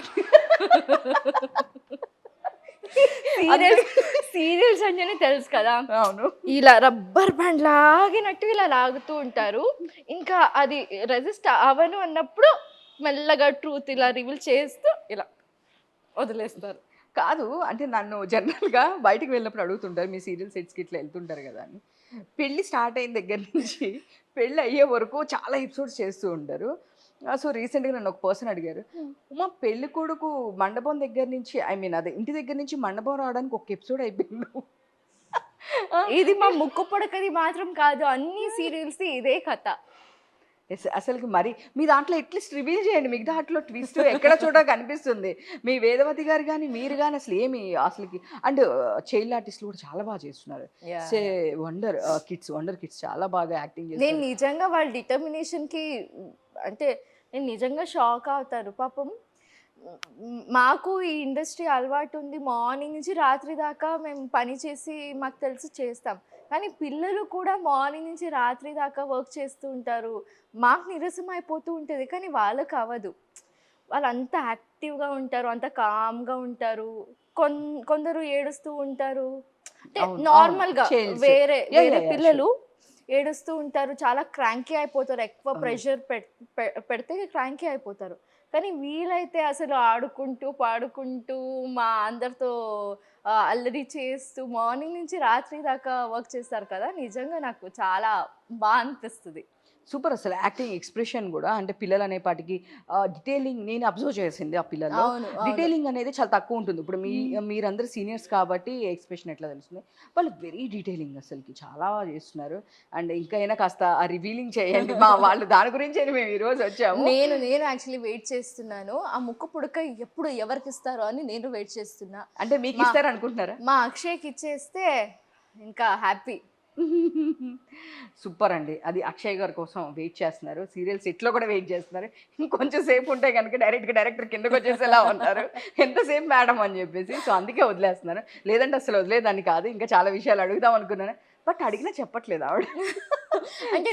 సీరియల్స్ అంటేనే తెలుసు కదా, అవును, ఇలా రబ్బర్ బ్యాండ్ లాగినట్టు ఇలా లాగుతూ ఉంటారు. ఇంకా అది రెజిస్ట్ అవను అన్నప్పుడు మెల్లగా ట్రూత్ ఇలా రివీల్ చేస్తూ ఇలా వదిలేస్తారు. కాదు అంటే నన్ను జనరల్గా బయటికి వెళ్ళినప్పుడు అడుగుతుంటారు, మీ సీరియల్ సెట్స్కి ఇట్లా వెళ్తుంటారు కదా అని. పెళ్ళి స్టార్ట్ అయిన దగ్గర నుంచి పెళ్ళి అయ్యే వరకు చాలా ఎపిసోడ్స్ చేస్తూ ఉంటారు. సో రీసెంట్గా నన్ను ఒక పర్సన్ అడిగారు, మా పెళ్ళి కొడుకు మండపం దగ్గర నుంచి అదే ఇంటి దగ్గర నుంచి మండపం రావడానికి ఒక ఎపిసోడ్ అయిపోయింది. ఇది మా ముక్కు పొడకది మాత్రం కాదు, అన్ని సీరియల్స్ ఇదే కథ. ఎస్, అసలుకి మరి మీ దాంట్లో అట్లీస్ట్ రివీల్ చేయండి, మీకు దాంట్లో ట్విస్ట్ ఎక్కడ చూడ కనిపిస్తుంది. మీ వేదవతి గారు కానీ మీరు కానీ అసలు ఏమి అసలుకి. అండ్ చైల్డ్ ఆర్టిస్టులు కూడా చాలా బాగా చేస్తున్నారు. సే వండర్ కిడ్స్ చాలా బాగా యాక్టింగ్ చేస్తారు. నేను నిజంగా వాళ్ళ డిటర్మినేషన్కి అంటే నేను నిజంగా షాక్ అవుతాను. పాపం మాకు ఈ ఇండస్ట్రీ అలవాటు ఉంది, మార్నింగ్ నుంచి రాత్రి దాకా మేము పని చేసి మాకు తెలిసి చేస్తాం. కానీ పిల్లలు కూడా మార్నింగ్ నుంచి రాత్రి దాకా వర్క్ చేస్తూ ఉంటారు. మాకు నీరసం అయిపోతూ ఉంటుంది కానీ వాళ్ళకి అవ్వదు. వాళ్ళు అంత యాక్టివ్గా ఉంటారు, అంత కామ్గా ఉంటారు. కొందరు ఏడుస్తూ ఉంటారు, అంటే నార్మల్గా వేరే పిల్లలు ఏడుస్తూ ఉంటారు, చాలా క్రాంకీ అయిపోతారు, ఎక్కువ ప్రెషర్ పెడితే క్రాంకీ అయిపోతారు. కానీ వీలైతే అసలు ఆడుకుంటూ పాడుకుంటూ మా అందరితో అల్లరి చేస్తూ మార్నింగ్ నుంచి రాత్రి దాకా వర్క్ చేస్తారు కదా, నిజంగా నాకు చాలా బాగా అనిపిస్తుంది. సూపర్. అసలు యాక్టింగ్ ఎక్స్ప్రెషన్ కూడా అంటే పిల్లలు అనేపాటికి డీటెయిలింగ్ నేను అబ్జర్వ్ చేసింది. ఆ పిల్లల్లో డీటెయిలింగ్ అనేది చాలా తక్కువ ఉంటుంది. ఇప్పుడు మీరందరూ సీనియర్స్ కాబట్టి ఎక్స్ప్రెషన్ ఎట్లా తెలుస్తుంది, వాళ్ళు వెరీ డీటెయిలింగ్ అసలుకి చాలా బాగా చేస్తున్నారు. అండ్ ఇంకా అయినా కాస్త ఆ రివీలింగ్ చేయండి, మా వాళ్ళు దాని గురించి మేము ఈరోజు వచ్చాము. నేను యాక్చువల్లీ వెయిట్ చేస్తున్నాను, ఆ ముక్కు పుడక ఎప్పుడు ఎవరికి ఇస్తారో అని నేను వెయిట్ చేస్తున్నా. అంటే మీకు ఇస్తారు అనుకుంటున్నారా? మా అక్షయ్కి ఇచ్చేస్తే ఇంకా హ్యాపీ. సూపర్ అండి. అది అక్షయ్ గారి కోసం వెయిట్ చేస్తున్నారు, సీరియల్ సెట్లో కూడా వెయిట్ చేస్తున్నారు. ఇంకొంచెం సేపు ఉంటే కనుక డైరెక్టర్ కిందకు వచ్చేసేలా ఉన్నారు, ఎంతసేపు మేడం అని చెప్పేసి. సో అందుకే వదిలేస్తున్నారు, లేదంటే అసలు వదిలేదాన్ని కాదు. ఇంకా చాలా విషయాలు అడుగుదాం అనుకున్నాను, బట్ అడిగినా చెప్పట్లేదు ఆవిడ. అంటే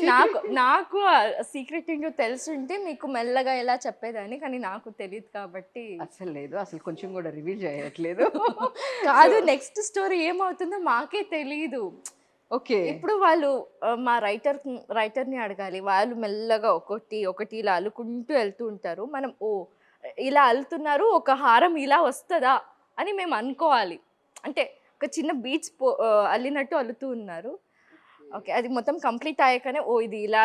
నాకు సీక్రెట్ ఏంటో తెలుసుంటే మీకు మెల్లగా ఎలా చెప్పేదాన్ని, కానీ నాకు తెలియదు కాబట్టి. అసలు లేదు, అసలు కొంచెం కూడా రివీల్ చేయట్లేదు. కాదు, నెక్స్ట్ స్టోరీ ఏమవుతుందో మాకే తెలియదు. ఓకే, ఇప్పుడు వాళ్ళు మా రైటర్ని అడగాలి. వాళ్ళు మెల్లగా ఒకటి ఇలా అల్లుకుంటూ వెళ్తూ ఉంటారు. మనం ఇలా అల్లుతున్నారు, ఒక హారం ఇలా వస్తుందా అని మేము అనుకోవాలి. అంటే ఒక చిన్న బీచ్ అల్లినట్టు అల్లుతూ ఉన్నారు. ఓకే, అది మొత్తం కంప్లీట్ అయ్యాకనే ఇది ఇలా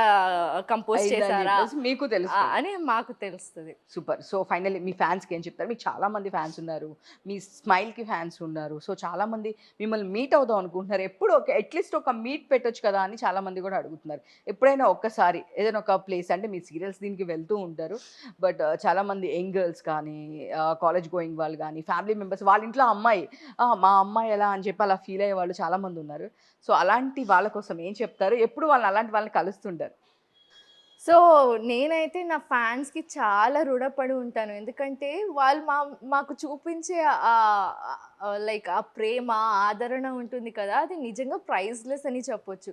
కంపోజ్ చేశారా మీకు తెలుసు అని మాకు తెలుస్తుంది. సూపర్. సో ఫైనల్లీ మీ ఫ్యాన్స్కి ఏం చెప్తారు? మీకు చాలా మంది ఫ్యాన్స్ ఉన్నారు, మీ స్మైల్కి ఫ్యాన్స్ ఉన్నారు. సో చాలా మంది మిమ్మల్ని మీట్ అవుదాం అనుకుంటున్నారు. ఎప్పుడు అట్లీస్ట్ ఒక మీట్ పెట్టొచ్చు కదా అని చాలా మంది కూడా అడుగుతున్నారు. ఎప్పుడైనా ఒక్కసారి ఏదైనా ఒక ప్లేస్, అంటే మీ సీరియల్స్ దీనికి వెళ్తూ ఉంటారు, బట్ చాలా మంది యంగ్ గర్ల్స్ కానీ కాలేజ్ గోయింగ్ వాళ్ళు కానీ ఫ్యామిలీ మెంబర్స్ వాళ్ళ ఇంట్లో అమ్మాయి మా అమ్మాయి ఎలా అని చెప్పి అలా ఫీల్ అయ్యే వాళ్ళు చాలా మంది ఉన్నారు. సో అలాంటి వాళ్ళ కోసం ఏం చెప్తారు? ఎప్పుడు వాళ్ళు అలాంటి వాళ్ళని కలుస్తుంటారు? సో నేనైతే నా ఫ్యాన్స్కి చాలా రుణపడి ఉంటాను. ఎందుకంటే వాళ్ళు మాకు చూపించే లైక్ ఆ ప్రేమ, ఆదరణ ఉంటుంది కదా! అది నిజంగా ప్రైజ్‌లెస్ అని చెప్పొచ్చు.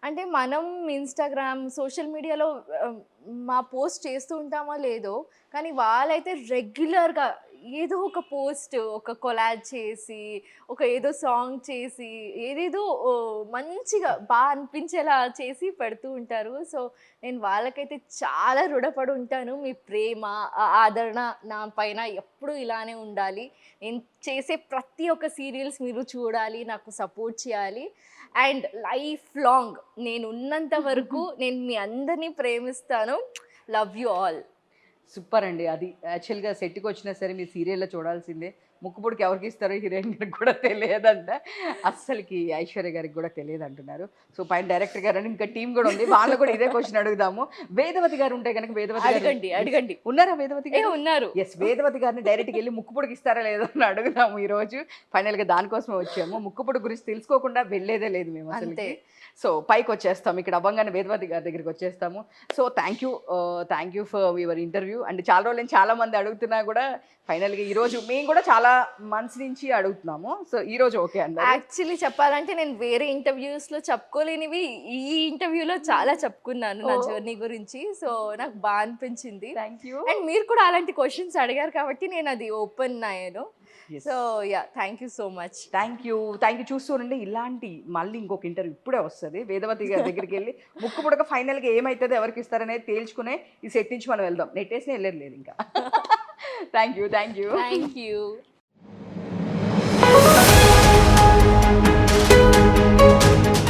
అంటే మనం ఇన్‌స్టాగ్రామ్, సోషల్ మీడియాలో మా పోస్ట్ చేస్తూ ఉంటామో లేదో, కానీ వాళ్ళైతే రెగ్యులర్‌గా ఏదో ఒక పోస్ట్, ఒక కొలాబ్ చేసి, ఒక ఏదో సాంగ్ చేసి, ఏదేదో మంచిగా అనిపించేలా చేసి పెడుతూ ఉంటారు. సో, నేను వాళ్ళకైతే చాలా రుణపడి ఉంటాను. మీ ప్రేమ, ఆదరణ నా పైన ఎప్పుడూ ఇలానే ఉండాలి. నేను చేసే ప్రతి ఒక్క సీరియల్స్ మీరు చూడాలి, నాకు సపోర్ట్ చేయాలి. అండ్ లైఫ్ లాంగ్ నేనున్నంత వరకు నేను మీ అందరిని ప్రేమిస్తాను. Love you all. సూపర్ అండి. అది యాక్చువల్‌గా సెట్‌కి వచ్చినా సరే మీరు సీరియల్‌లో చూడాల్సిందే. ముక్కుపుడికి ఎవరికి ఇస్తారో హీరోయిన్ గారికి కూడా తెలియదంట. అస్సలకి ఐశ్వర్య గారికి కూడా తెలియదంటున్నారు. సో, పైన డైరెక్టర్ గారని ఇంకా టీమ్ కూడా ఉంది. వాళ్ళని కూడా ఇదే క్వెషన్ అడుగుదాము. వేదవతి గారు ఉంటే గనుక వేదవతి గారు అడగండి. ఉన్నారా వేదవతి గారు? ఉన్నారు. యెస్. వేదవతి గారిని డైరెక్ట్‌గా ఎళ్లి ముక్కుపుడికి ఇస్తారా లేదా అని అడుగుదాము ఈరోజు. ఫైనల్‌గా దానికోసమే వచ్చాము. ముక్కుపుడి గురించి తెలుసుకోకుండా వెళ్ళేదే లేదు మేము అంతే. అసలకి. సో, పైకొచ్చేస్తాం. ఇక్కడ అవ్వంగానే వేదవతి గారి దగ్గరికి వచ్చేస్తాము. So, thank you for your interview. And చాలా రోజులు నుంచి చాలా మంది అడుగుతున్నా కూడా ఫైనల్‌గా ఈరోజు మేము కూడా చాలా మంత్స్ నుంచి అడుగుతున్నాము. సో, ఈరోజు ఓకే అన్నారు. యాక్చువల్లీ చెప్పాలంటే నేను వేరే ఇంటర్వ్యూస్‌లో చెప్పుకోలేనివి ఈ ఇంటర్వ్యూలో చాలా చెప్పుకున్నాను నా ఓహ్! జర్నీ గురించి. సో, నాకు అనిపించింది. Thank you. అండ్ మీరు కూడా అలాంటి క్వెషన్స్ అడిగారు కాబట్టి నేను అది ఓపెన్ అయ్యాను. Yes. So, yeah! Thank you so much. Thank you. చూస్తూ ఉండండి. ఇలాంటి మళ్ళీ ఇంకొక ఇంటర్వ్యూ ఇప్పుడే వస్తది. వేదవతి గారి దగ్గరికెళ్ళి ముక్కు పుడక ఫైనల్‌గా ఏమైతదో ఎవరికి ఇస్తారనేది తేల్చుకునే ఈ సెట్ నుంచి మనం వెళ్దాం. నెట్టేసినా ఎళ్ళేది లేదు ఇంకా. Thank you. Thank you.